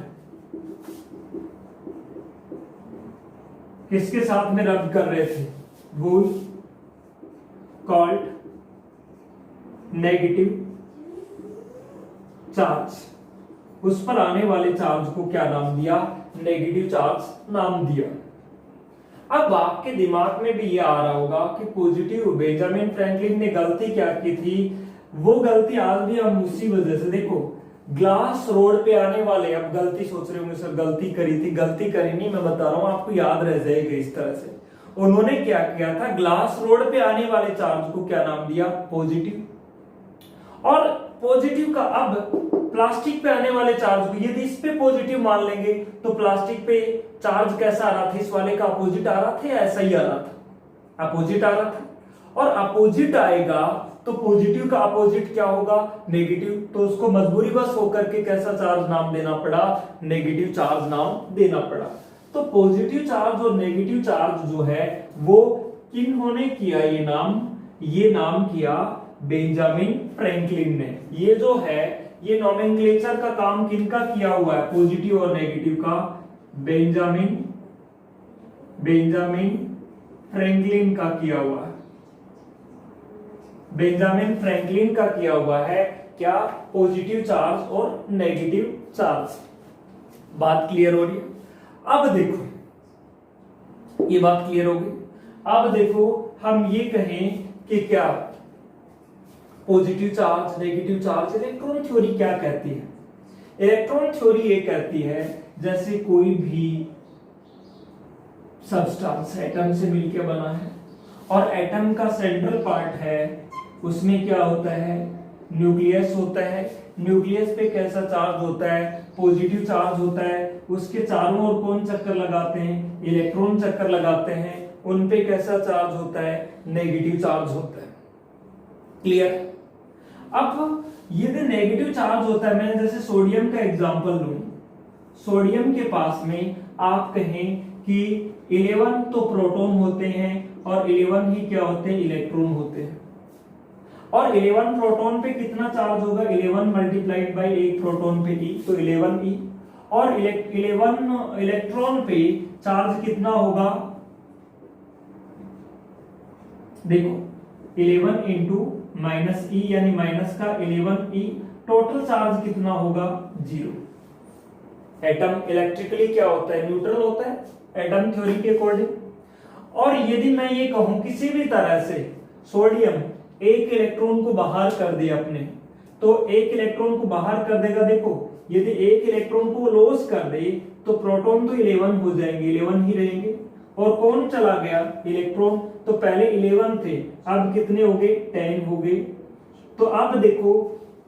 किसके साथ में रब कर रहे थे, वूल, कॉल्ड नेगेटिव चार्ज। उस पर आने वाले चार्ज को क्या नाम दिया, नेगेटिव चार्ज नाम दिया। अब आपके दिमाग में भी ये आ रहा होगा कि पॉजिटिव, बेंजामिन फ्रैंकलिन ने गलती क्या की थी, वो गलती आज भी हम उसी वजह से, देखो ग्लास रोड पे आने वाले, अब गलती सोच रहे होंगे सर गलती करी थी, गलती करी नहीं, मैं बता रहा हूं आपको याद रह जाएगा इस तरह से। उन्होंने क्या किया था, ग्लास रोड पे आने वाले चार्ज को क्या नाम दिया, पॉजिटिव, और पॉजिटिव का अब प्लास्टिक पे आने वाले चार्ज को यदि इस पे पॉजिटिव मान लेंगे तो प्लास्टिक पे चार्ज कैसा आ रहा था, इस वाले का अपोजिट आ रहा था या ऐसा ही आ रहा था, अपोजिट आ रहा था। और अपोजिट आएगा तो पॉजिटिव का अपोजिट क्या होगा, नेगेटिव, तो उसको मजबूरी बस होकर के कैसा चार्ज नाम देना पड़ा, नेगेटिव चार्ज नाम देना पड़ा। तो पॉजिटिव चार्ज और नेगेटिव चार्ज जो है वो किन्होंने किया, ये नाम किया बेंजामिन फ्रैंकलिन ने। ये जो है ये नोमेनक्लेचर का काम किनका किया हुआ है, पॉजिटिव और नेगेटिव का, बेंजामिन फ्रैंकलिन का किया हुआ है, बेंजामिन फ्रैंकलिन का किया हुआ है क्या, पॉजिटिव चार्ज और नेगेटिव चार्ज। बात क्लियर हो रही है? अब देखो ये बात क्लियर हो गई। अब देखो हम ये कहें कि क्या positive charge negative charge, electron theory क्या कहती है? इलेक्ट्रॉन थ्योरी ये कहती है जैसे कोई भी सब्सटेंस एटम से मिलकर बना है और एटम का सेंट्रल पार्ट है, उसमें क्या होता है, न्यूक्लियस होता है। न्यूक्लियस पे कैसा चार्ज होता है, पॉजिटिव चार्ज होता है। उसके चारों ओर कौन चक्कर लगाते हैं, इलेक्ट्रॉन चक्कर लगाते हैं। उन पे कैसा चार्ज होता है, नेगेटिव चार्ज होता है। क्लियर? अब यदि नेगेटिव चार्ज होता है, मैं जैसे सोडियम का एग्जांपल लूं, सोडियम के पास में आप कहें कि 11 तो प्रोटॉन होते हैं और 11 ही क्या होते हैं, इलेक्ट्रॉन होते हैं। और 11 प्रोटॉन पे कितना चार्ज होगा, 11 मल्टीप्लाइड बाई एक प्रोटॉन पे ई, तो 11 ई। और 11 इलेक्ट्रॉन पे चार्ज कितना होगा, देखो 11 इंटू माइनस ई यानी माइनस का 11 ई, टोटल चार्ज कितना होगा, 0। एटम इलेक्ट्रिकली क्या होता है, न्यूट्रल होता है एटम थ्योरी के अकॉर्डिंग। और यदि मैं ये कहूं किसी भी तरह से सोडियम एक इलेक्ट्रॉन को बाहर कर दे अपने, तो एक इलेक्ट्रॉन को बाहर कर देगा। देखो यदि एक इलेक्ट्रॉन को लॉस कर दे तो प्रोटॉन तो 11 हो जाएंगे, 11 ही रहेंगे। और कौन चला गया, इलेक्ट्रॉन। तो पहले 11 थे, अब कितने हो गए, 10 हो गए। तो अब देखो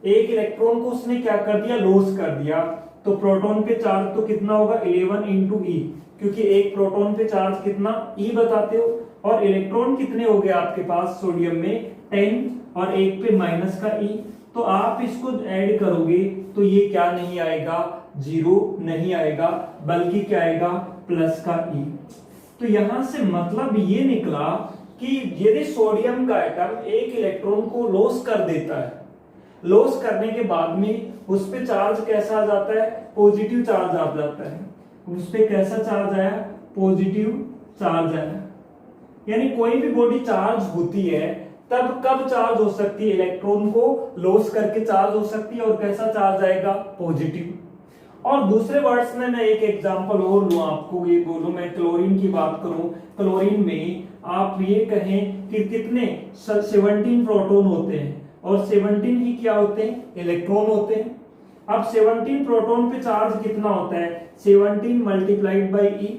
एक इलेक्ट्रॉन को उसने क्या कर दिया, लॉस कर दिया। तो प्रोटॉन पे चार्ज तो कितना होगा, 11 इंटू ई, क्योंकि एक प्रोटॉन पे चार्ज कितना, ई बताते हो। और इलेक्ट्रॉन कितने हो गए आपके पास सोडियम में, 10, और एक पे माइनस का ई। तो आप इसको ऐड करोगे तो ये क्या नहीं आएगा, 0 नहीं आएगा, बल्कि क्या आएगा, प्लस का ई। तो यहां से मतलब ये निकला कि यदि सोडियम का एटम एक इलेक्ट्रॉन को लॉस कर देता है, लॉस करने के बाद में उस पे चार्ज कैसा आ जाता है, पॉजिटिव चार्ज आ जाता है। उस पे कैसा चार्ज आया, पॉजिटिव चार्ज आया। यानी कोई भी बॉडी चार्ज होती है तब कब चार्ज हो सकती है, इलेक्ट्रॉन को लॉस करके चार्ज हो सकती है। और कैसा चार्ज आएगा, पॉजिटिव। और दूसरे वर्ड्स में मैं एक एग्जांपल और लूं आपको, ये बोलूं मैं क्लोरीन की बात करूं, क्लोरीन में आप ये कहें कि कितने 17 प्रोटॉन होते हैं और 17 ही क्या होते हैं, इलेक्ट्रॉन होते हैं। अब 17 प्रोटॉन पे चार्ज कितना होता है, 17 मल्टीप्लाइड बाई ई।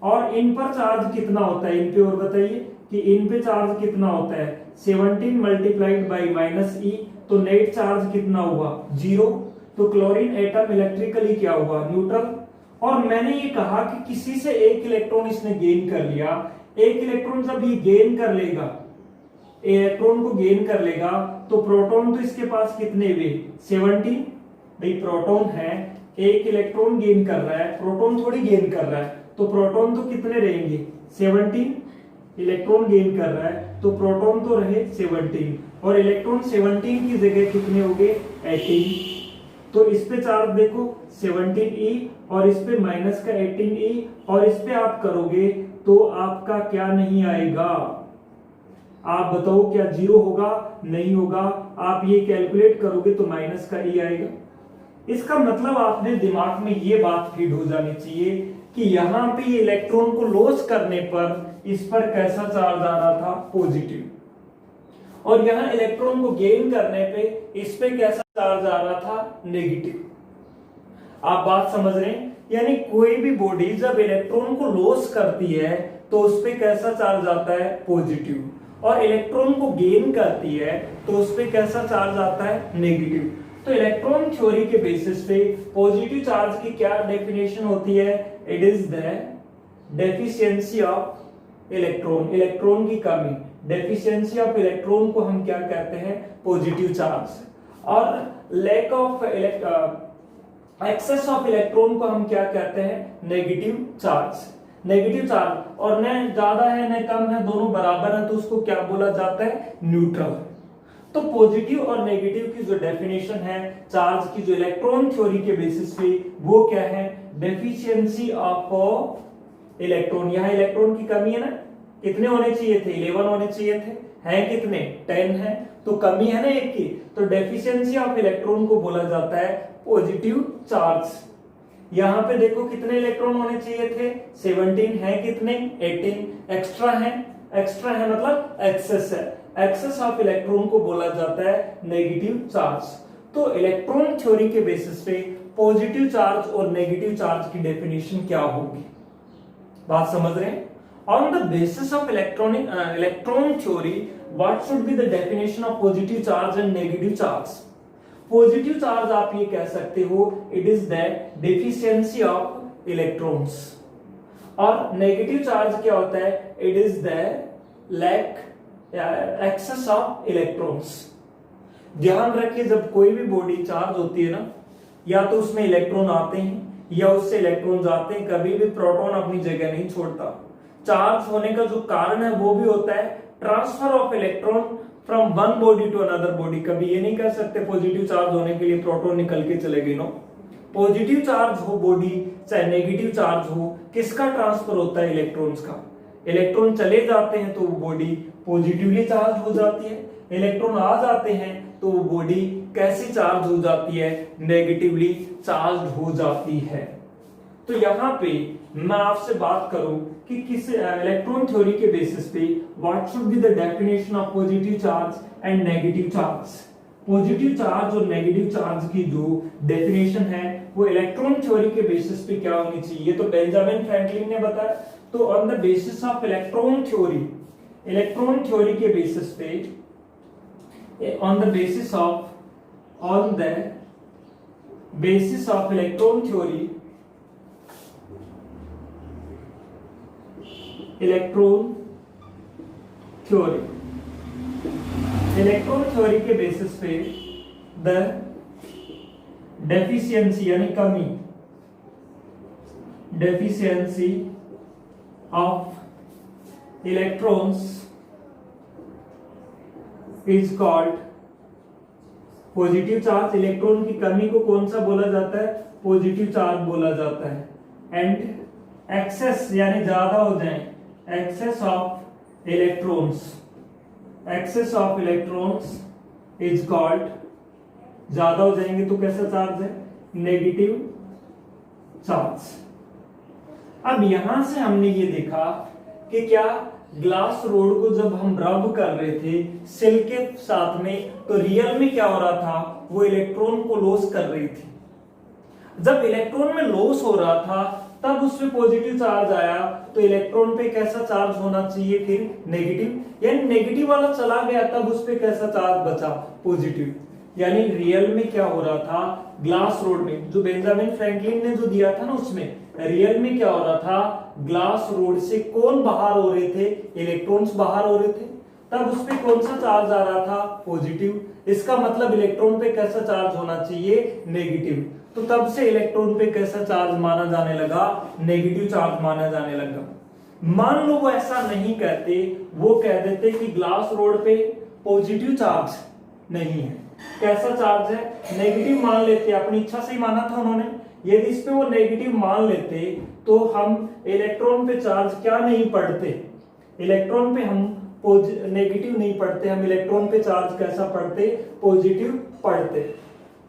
और इन पर चार्ज कितना होता है, इन पे और बताइए कि इन पे चार्ज कितना होता है, 17 मल्टीप्लाइड बाई माइनस ई। तो नेट चार्ज कितना हुआ, 0। तो क्लोरीन एटम इलेक्ट्रिकली क्या हुआ, न्यूट्रल। और मैंने ये कहा कि किसी से एक इलेक्ट्रॉन इसने गेन कर लिया। एक इलेक्ट्रॉन जब ये गेन कर लेगा, इलेक्ट्रॉन को गेन कर लेगा, तो प्रोटॉन तो इसके पास कितने हुए, 17। भाई प्रोटॉन है, एक इलेक्ट्रॉन गेन कर रहा है, प्रोटॉन थोड़ी गेन कर रहा है, तो प्रोटॉन तो कितने रहेंगे, 17। इलेक्ट्रॉन गेन कर रहा है तो प्रोटॉन तो रहे 17, और इलेक्ट्रॉन 17 की जगह कितने हो गए, 18। तो इस पे चार्ज देखो 17e और इस पे माइनस का 18e, और इस पे आप करोगे तो आपका क्या नहीं आएगा, आप बताओ क्या 0 होगा, नहीं होगा। आप ये कैलकुलेट करोगे तो माइनस का e आएगा। इसका मतलब आपने दिमाग में ये बात फीड हो जानी चाहिए कि यहाँ पे ये इलेक्ट्रॉन को लॉस करने पर इस पर कैसा चार्ज आ रहा था, पॉजिटिव। और यहाँ इलेक्ट्रॉन को गेन करने पे इस पे कैसा चार्ज आ रहा था, नेगेटिव। आप बात समझ रहे हैं? यानी कोई भी बॉडी जब इलेक्ट्रॉन को लॉस करती है तो उस पे कैसा चार्ज आता है, पॉजिटिव। और इलेक्ट्रॉन को गेन करती है तो उस पे कैसा चार्ज आता है, नेगेटिव। तो इलेक्ट्रॉन थ्योरी के बेसिस पे पॉजिटिव चार्ज की क्या डेफिनेशन होती है, it is the deficiency of electron, electron की कमी। डेफिशिएंसी ऑफ इलेक्ट्रॉन को हम क्या कहते हैं, पॉजिटिव चार्ज। और lack of excess of electron को हम क्या कहते हैं, नेगेटिव चार्ज। नेगेटिव चार्ज, और न ज्यादा है न कम है, दोनों बराबर है, तो उसको क्या बोला जाता है, न्यूट्रल। तो पॉजिटिव और नेगेटिव की जो डेफिनेशन है चार्ज की, जो इलेक्ट्रॉन थ्योरी के बेसिस पे, वो क्या है, डेफिशिएंसी ऑफ इलेक्ट्रॉन। यहाँ इलेक्ट्रॉन की कमी है ना, कितने होने चाहिए थे? 11 होने चाहिए थे, हैं कितने? 10 है, तो कमी है ना एक की, तो डेफिशिएंसी ऑफ इलेक्ट्रॉन को बोला जाता है पॉजिटिव चार्ज। यहां पे देखो कितने इलेक्ट्रॉन होने चाहिए थे? 17, है कितने? 18, एक्स्ट्रा है, एक्स्ट्रा है मतलब एक्सेस है, एक्सेस ऑफ इलेक्ट्रॉन को बोला जाता है नेगेटिव चार्ज। तो इलेक्ट्रॉन थ्योरी के बेसिस पे पॉजिटिव चार्ज और नेगेटिव चार्ज की डेफिनेशन क्या होगी, बात समझ रहे हैं? On the basis of electron theory what should be the definition of positive charge and negative charge? Positive charge आप ये कह सकते हो it is the deficiency of electrons, और नेगेटिव चार्ज क्या होता है? It is the lack excess of electrons. ध्यान रखिए, जब कोई भी बॉडी चार्ज होती है ना, या तो उसमें इलेक्ट्रॉन आते हैं या उससे इलेक्ट्रॉन जाते हैं, कभी भी प्रोटॉन अपनी जगह नहीं छोड़ता। चार्ज होने का जो कारण है वो भी होता है transfer of electron from one body to another body. कभी ये नहीं कह सकते पॉजिटिव चार्ज होने के लिए प्रोटॉन निकल के चले गए, नो। पॉजिटिव चार्ज हो बॉडी चाहे नेगेटिव चार्ज हो, किसका ट्रांसफर होता है? इलेक्ट्रॉन्स का। इलेक्ट्रॉन चले जाते हैं तो वो बॉडी पॉजिटिवली चार्ज हो जाती है, इलेक्ट्रॉन आ जाते हैं तो वो बॉडी कैसी चार्ज हो जाती है? नेगेटिवली चार्ज हो जाती है। तो यहाँ पे मैं आपसे बात करूं कि किस इलेक्ट्रॉन थ्योरी के बेसिस पे what should be the definition of positive charge and negative charge. Positive charge और नेगेटिव चार्ज की जो डेफिनेशन है वो इलेक्ट्रॉन थ्योरी के बेसिस पे क्या होनी चाहिए, तो बेंजामिन फ्रैंकलिन ने बताया। तो on the basis of electron theory, electron theory के बेसिस पे, on the basis of electron theory, electron theory के बेसिस पे द डेफिशिएंसी यानी कमी, deficiency of electrons is called positive charge. Electron की कमी को कौन सा बोला जाता है? पॉजिटिव चार्ज बोला जाता है। एंड एक्सेस यानी ज्यादा हो जाए, excess of electrons is called, ज्यादा हो जाएंगे तो कैसा चार्ज है? Negative charge. अब यहां से हमने ये देखा कि क्या ग्लास रोड को जब हम रब कर रहे थे सेल के साथ में, तो रियल में क्या हो रहा था? वो इलेक्ट्रॉन को लॉस कर रही थी। जब इलेक्ट्रॉन में लॉस हो रहा था तब उसमें पॉजिटिव चार्ज आया, तो इलेक्ट्रॉन पे कैसा चार्ज होना चाहिए फिर? नेगेटिव, यानी नेगेटिव वाला चला गया तब उस पे कैसा चार्ज बचा? पॉजिटिव। यानी रियल में क्या हो रहा था? ग्लास रोड में जो बेंजामिन फ्रैंकलिन ने जो दिया था ना, उसमें रियल में क्या हो रहा था? ग्लास रोड से कौन बाहर हो रहे थे? इलेक्ट्रॉन्स बाहर हो रहे थे, तब उस पे कौन सा चार्ज आ रहा था? पॉजिटिव। इसका मतलब इलेक्ट्रॉन पे कैसा चार्ज होना चाहिए? नेगेटिव। तो तब से इलेक्ट्रॉन पे कैसा चार्ज माना जाने लगा? नेगेटिव चार्ज माना जाने लगा। मान लो वो ऐसा नहीं कहते, वो कह देते कि ग्लास रोड पे पॉजिटिव चार्ज नहीं है, कैसा चार्ज है? नेगेटिव मान लेते, अपनी इच्छा से ही माना था उन्होंने। यदि इस पे वो नेगेटिव मान लेते तो हम इलेक्ट्रॉन पे चार्ज क्या नहीं पढ़ते? इलेक्ट्रॉन पे हम नेगेटिव नहीं पढ़ते, हम इलेक्ट्रॉन पे चार्ज कैसा पढ़ते? पॉजिटिव पढ़ते।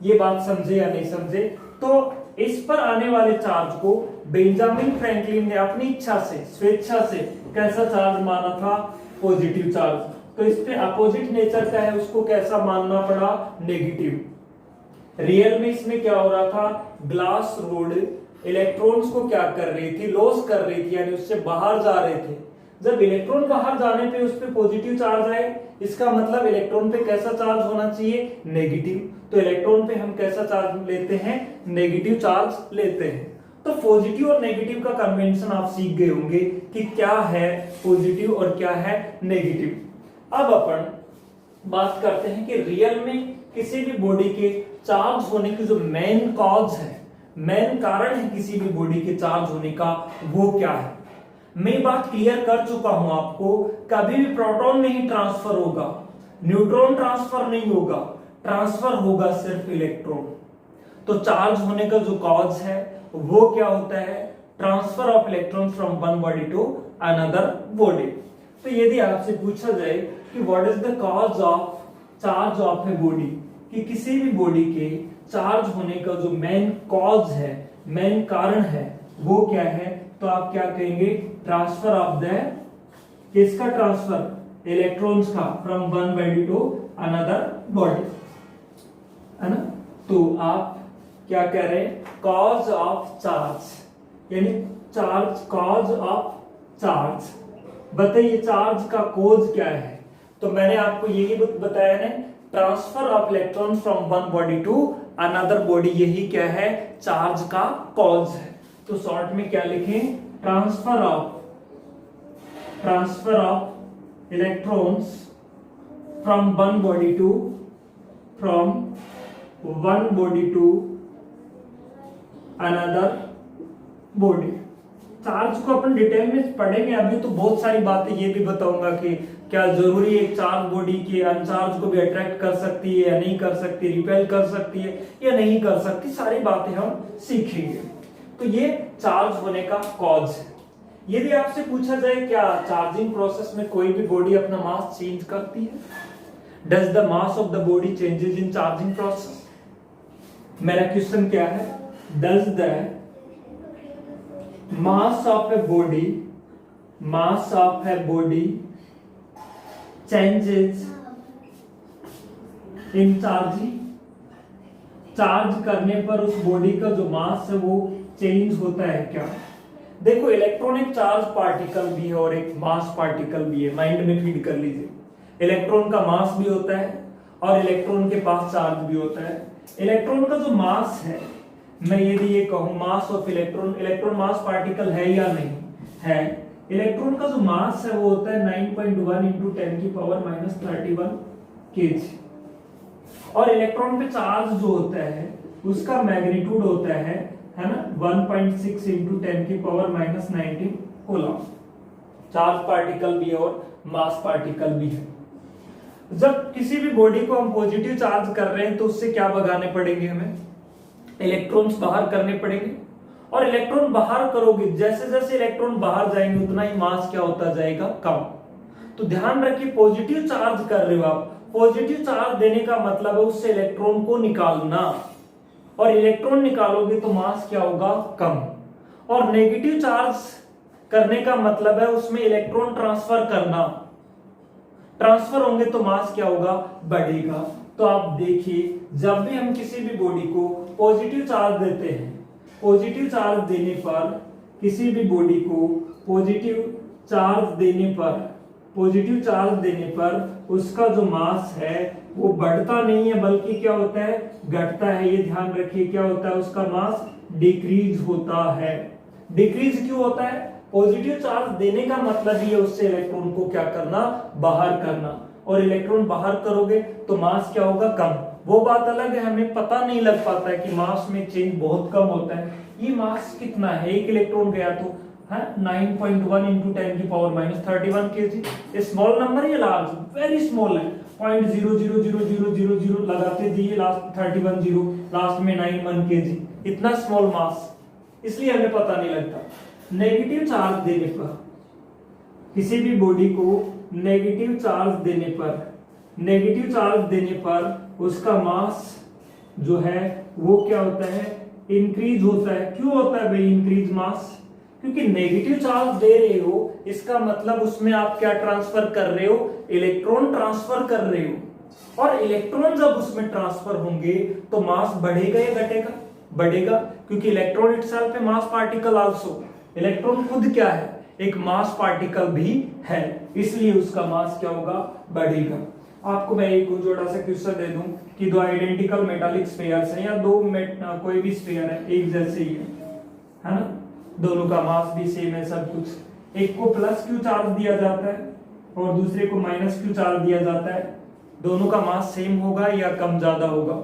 ये बात समझे या नहीं समझे? तो इस पर आने वाले चार्ज को बेंजामिन फ्रैंकलिन ने अपनी इच्छा से, स्वेच्छा से कैसा चार्ज माना था? Positive charge. तो इस पे अपोजिट नेचर का है, उसको कैसा मानना पड़ा? नेगेटिव। रियल में इसमें क्या हो रहा था? ग्लास रोड इलेक्ट्रॉन्स को क्या कर रही थी? लॉस कर रही थी, यानी उससे बाहर जा रहे थे। जब इलेक्ट्रॉन बाहर जाने पे उस पे पॉजिटिव चार्ज आए, इसका मतलब इलेक्ट्रॉन पे कैसा चार्ज होना चाहिए? नेगेटिव। तो इलेक्ट्रॉन पे हम कैसा चार्ज लेते हैं? नेगेटिव चार्ज लेते हैं। तो पॉजिटिव और नेगेटिव का कन्वेंशन आप सीख गए होंगे कि क्या है पॉजिटिव और क्या है नेगेटिव। अब अपन बात करते हैं कि रियल में किसी भी बॉडी के चार्ज होने की जो मेन कॉज है, मेन कारण है किसी भी बॉडी के चार्ज होने का, वो क्या है? मैं बात क्लियर कर चुका हूं आपको, कभी भी प्रोटॉन नहीं ट्रांसफर होगा, न्यूट्रॉन ट्रांसफर नहीं होगा, ट्रांसफर होगा सिर्फ इलेक्ट्रॉन। तो चार्ज होने का जो कॉज है वो क्या होता है? Transfer of electron from one body to another body. तो यदि आपसे पूछा जाए कि what is the cause of charge of a body, कि किसी भी बॉडी के चार्ज होने का जो मेन कॉज है, मेन कारण है, वो क्या है, तो आप क्या कहेंगे, ट्रांसफर ऑफ द, किसका ट्रांसफर, इलेक्ट्रॉन्स का, from one body to another body, है ना। तो आप क्या कह रहे हैं, कॉज ऑफ चार्ज, यानी चार्ज, कॉज ऑफ चार्ज। बताइए चार्ज का कॉज क्या है, तो मैंने आपको यही बताया है, transfer of electron from one body to another body, यही क्या है, चार्ज का कॉज है। तो शॉर्ट में क्या लिखें, transfer of electrons from one body to another body. Charge को अपन डिटेल में पढ़ेंगे, अभी तो बहुत सारी बातें ये भी बताऊंगा कि क्या जरूरी है चार्ज बॉडी के अनचार्ज को भी अट्रैक्ट कर सकती है या नहीं कर सकती, रिपेल कर सकती है या नहीं कर सकती, सारी बातें हम सीखेंगे। तो ये चार्ज होने का कॉज है। यदि आपसे पूछा जाए क्या चार्जिंग प्रोसेस में कोई भी बॉडी अपना मास चेंज करती है, does the mass of the body changes in charging process, मेरा क्वेश्चन क्या है, does the mass of a body changes in charging, charge करने पर उस बॉडी का जो मास है वो चेंज होता है क्या। देखो इलेक्ट्रॉनिक चार्ज पार्टिकल भी है और एक मास पार्टिकल भी है, माइंड में फीड कर लीजिए। इलेक्ट्रॉन का मास भी होता है और इलेक्ट्रॉन के पास चार्ज भी होता है। इलेक्ट्रॉन का जो मास है, मैं यदि ये कहूं mass of electron, electron mass particle है या नहीं है, इलेक्ट्रॉन का जो मास है वो होता है 9.1 इंटू 10 की पावर -31 केजी, और इलेक्ट्रॉन पे चार्ज जो होता है उसका मैग्नीट्यूड होता है ना 1.6 इंटू 10 की पावर -19 कूलम। चार्ज पार्टिकल भी है और मास पार्टिकल भी है। जब किसी भी बॉडी को हम पॉजिटिव चार्ज कर रहे हैं तो उससे क्या भगाने पड़ेंगे, हमें इलेक्ट्रॉन्स बाहर करने पड़ेंगे, और इलेक्ट्रॉन बाहर करोगे, जैसे जैसे इलेक्ट्रॉन बाहर जाएंगे उतना ही मास क्या होता जाएगा, कम। तो ध्यान रखिए पॉजिटिव चार्ज कर रहे हो आप, पॉजिटिव चार्ज देने का मतलब है उससे इलेक्ट्रॉन को निकालना, और इलेक्ट्रॉन निकालोगे तो मास क्या होगा, कम। और नेगेटिव चार्ज करने का मतलब है उसमें इलेक्ट्रॉन ट्रांसफर करना, ट्रांसफर होंगे तो मास क्या होगा, बढ़ेगा। तो आप देखिए जब भी हम किसी भी बॉडी को पॉजिटिव चार्ज देते हैं, पॉजिटिव चार्ज देने पर, किसी भी बॉडी को पॉजिटिव चार्ज देने पर उसका जो मास है वो बढ़ता नहीं है बल्कि क्या होता है, घटता है। ये ध्यान रखिए क्या होता है, उसका मास डिक्रीज होता है। डिक्रीज क्यों होता है, पॉजिटिव चार्ज देने का मतलब ही है उससे इलेक्ट्रॉन को क्या करना, बाहर करना, और इलेक्ट्रॉन बाहर करोगे तो मास क्या होगा, कम। वो बात अलग है, हमें पता नहीं लग पाता है कि मास में चेंज बहुत कम होता है। ये मास कितना है, एक इलेक्ट्रॉन गया तो 9.1 इंटू 10 की पावर -31 केजी। स्मॉल नंबर या लार्ज, वेरी स्मॉल है, 0.00000 लगाते जाइए, लास्ट 31 जीरो, लास्ट में 91 केजी, इतना स्मॉल मास, इसलिए हमें पता नहीं लगता। नेगेटिव चार्ज देने पर, किसी भी बॉडी को नेगेटिव चार्ज देने पर उसका मास जो है वो क्या होता है, इंक्रीज होता है। क्यों होता है भाई इंक्रीज मास, क्योंकि नेगेटिव चार्ज दे रहे हो, इसका मतलब उसमें आप क्या ट्रांसफर कर रहे हो, इलेक्ट्रॉन ट्रांसफर कर रहे हो, और इलेक्ट्रॉन जब उसमें ट्रांसफर होंगे तो मास बढ़ेगा या घटेगा, बढ़ेगा, क्योंकि इलेक्ट्रॉन इटसेल्फ है मास पार्टिकल आल्सो। इलेक्ट्रॉन खुद क्या है, एक मास पार्टिकल भी है, इसलिए उसका मास क्या होगा, बढ़ेगा। आपको मैं एक जोड़ा सा क्वेश्चन दे दूं कि दो आइडेंटिकल मेटालिक स्फीयर्स हैं या दो कोई भी स्फीयर है, एक जैसे ही है ना, दोनों का मास भी सेम है सब कुछ। एक को प्लस क्यू चार्ज दिया जाता है और दूसरे को माइनस क्यू चार्ज दिया जाता है, दोनों का मास सेम होगा या कम ज्यादा होगा,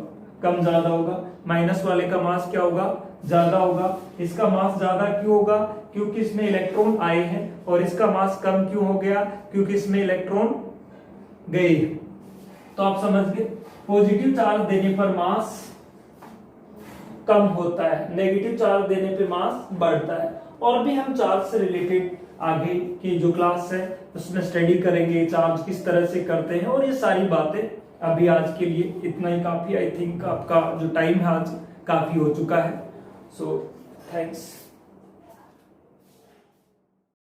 कम ज्यादा होगा। माइनस वाले का मास क्या होगा, ज्यादा होगा। इसका मास ज्यादा क्यों होगा, क्योंकि इसमें इलेक्ट्रॉन आए हैं, और इसका मास कम क्यों हो गया, क्योंकि इसमें इलेक्ट्रॉन गए। तो आप समझ गए, पॉजिटिव चार्ज देने पर मास कम होता है, नेगेटिव चार्ज देने पे मास बढ़ता है। और भी हम चार्ज से रिलेटेड आगे की जो क्लास है उसमें स्टडी करेंगे, एग्जाम्स किस तरह से करते हैं, और ये सारी बातें। अभी आज के लिए इतना ही काफी। आई थिंक आपका जो टाइम है आज काफी हो चुका है। So thanks.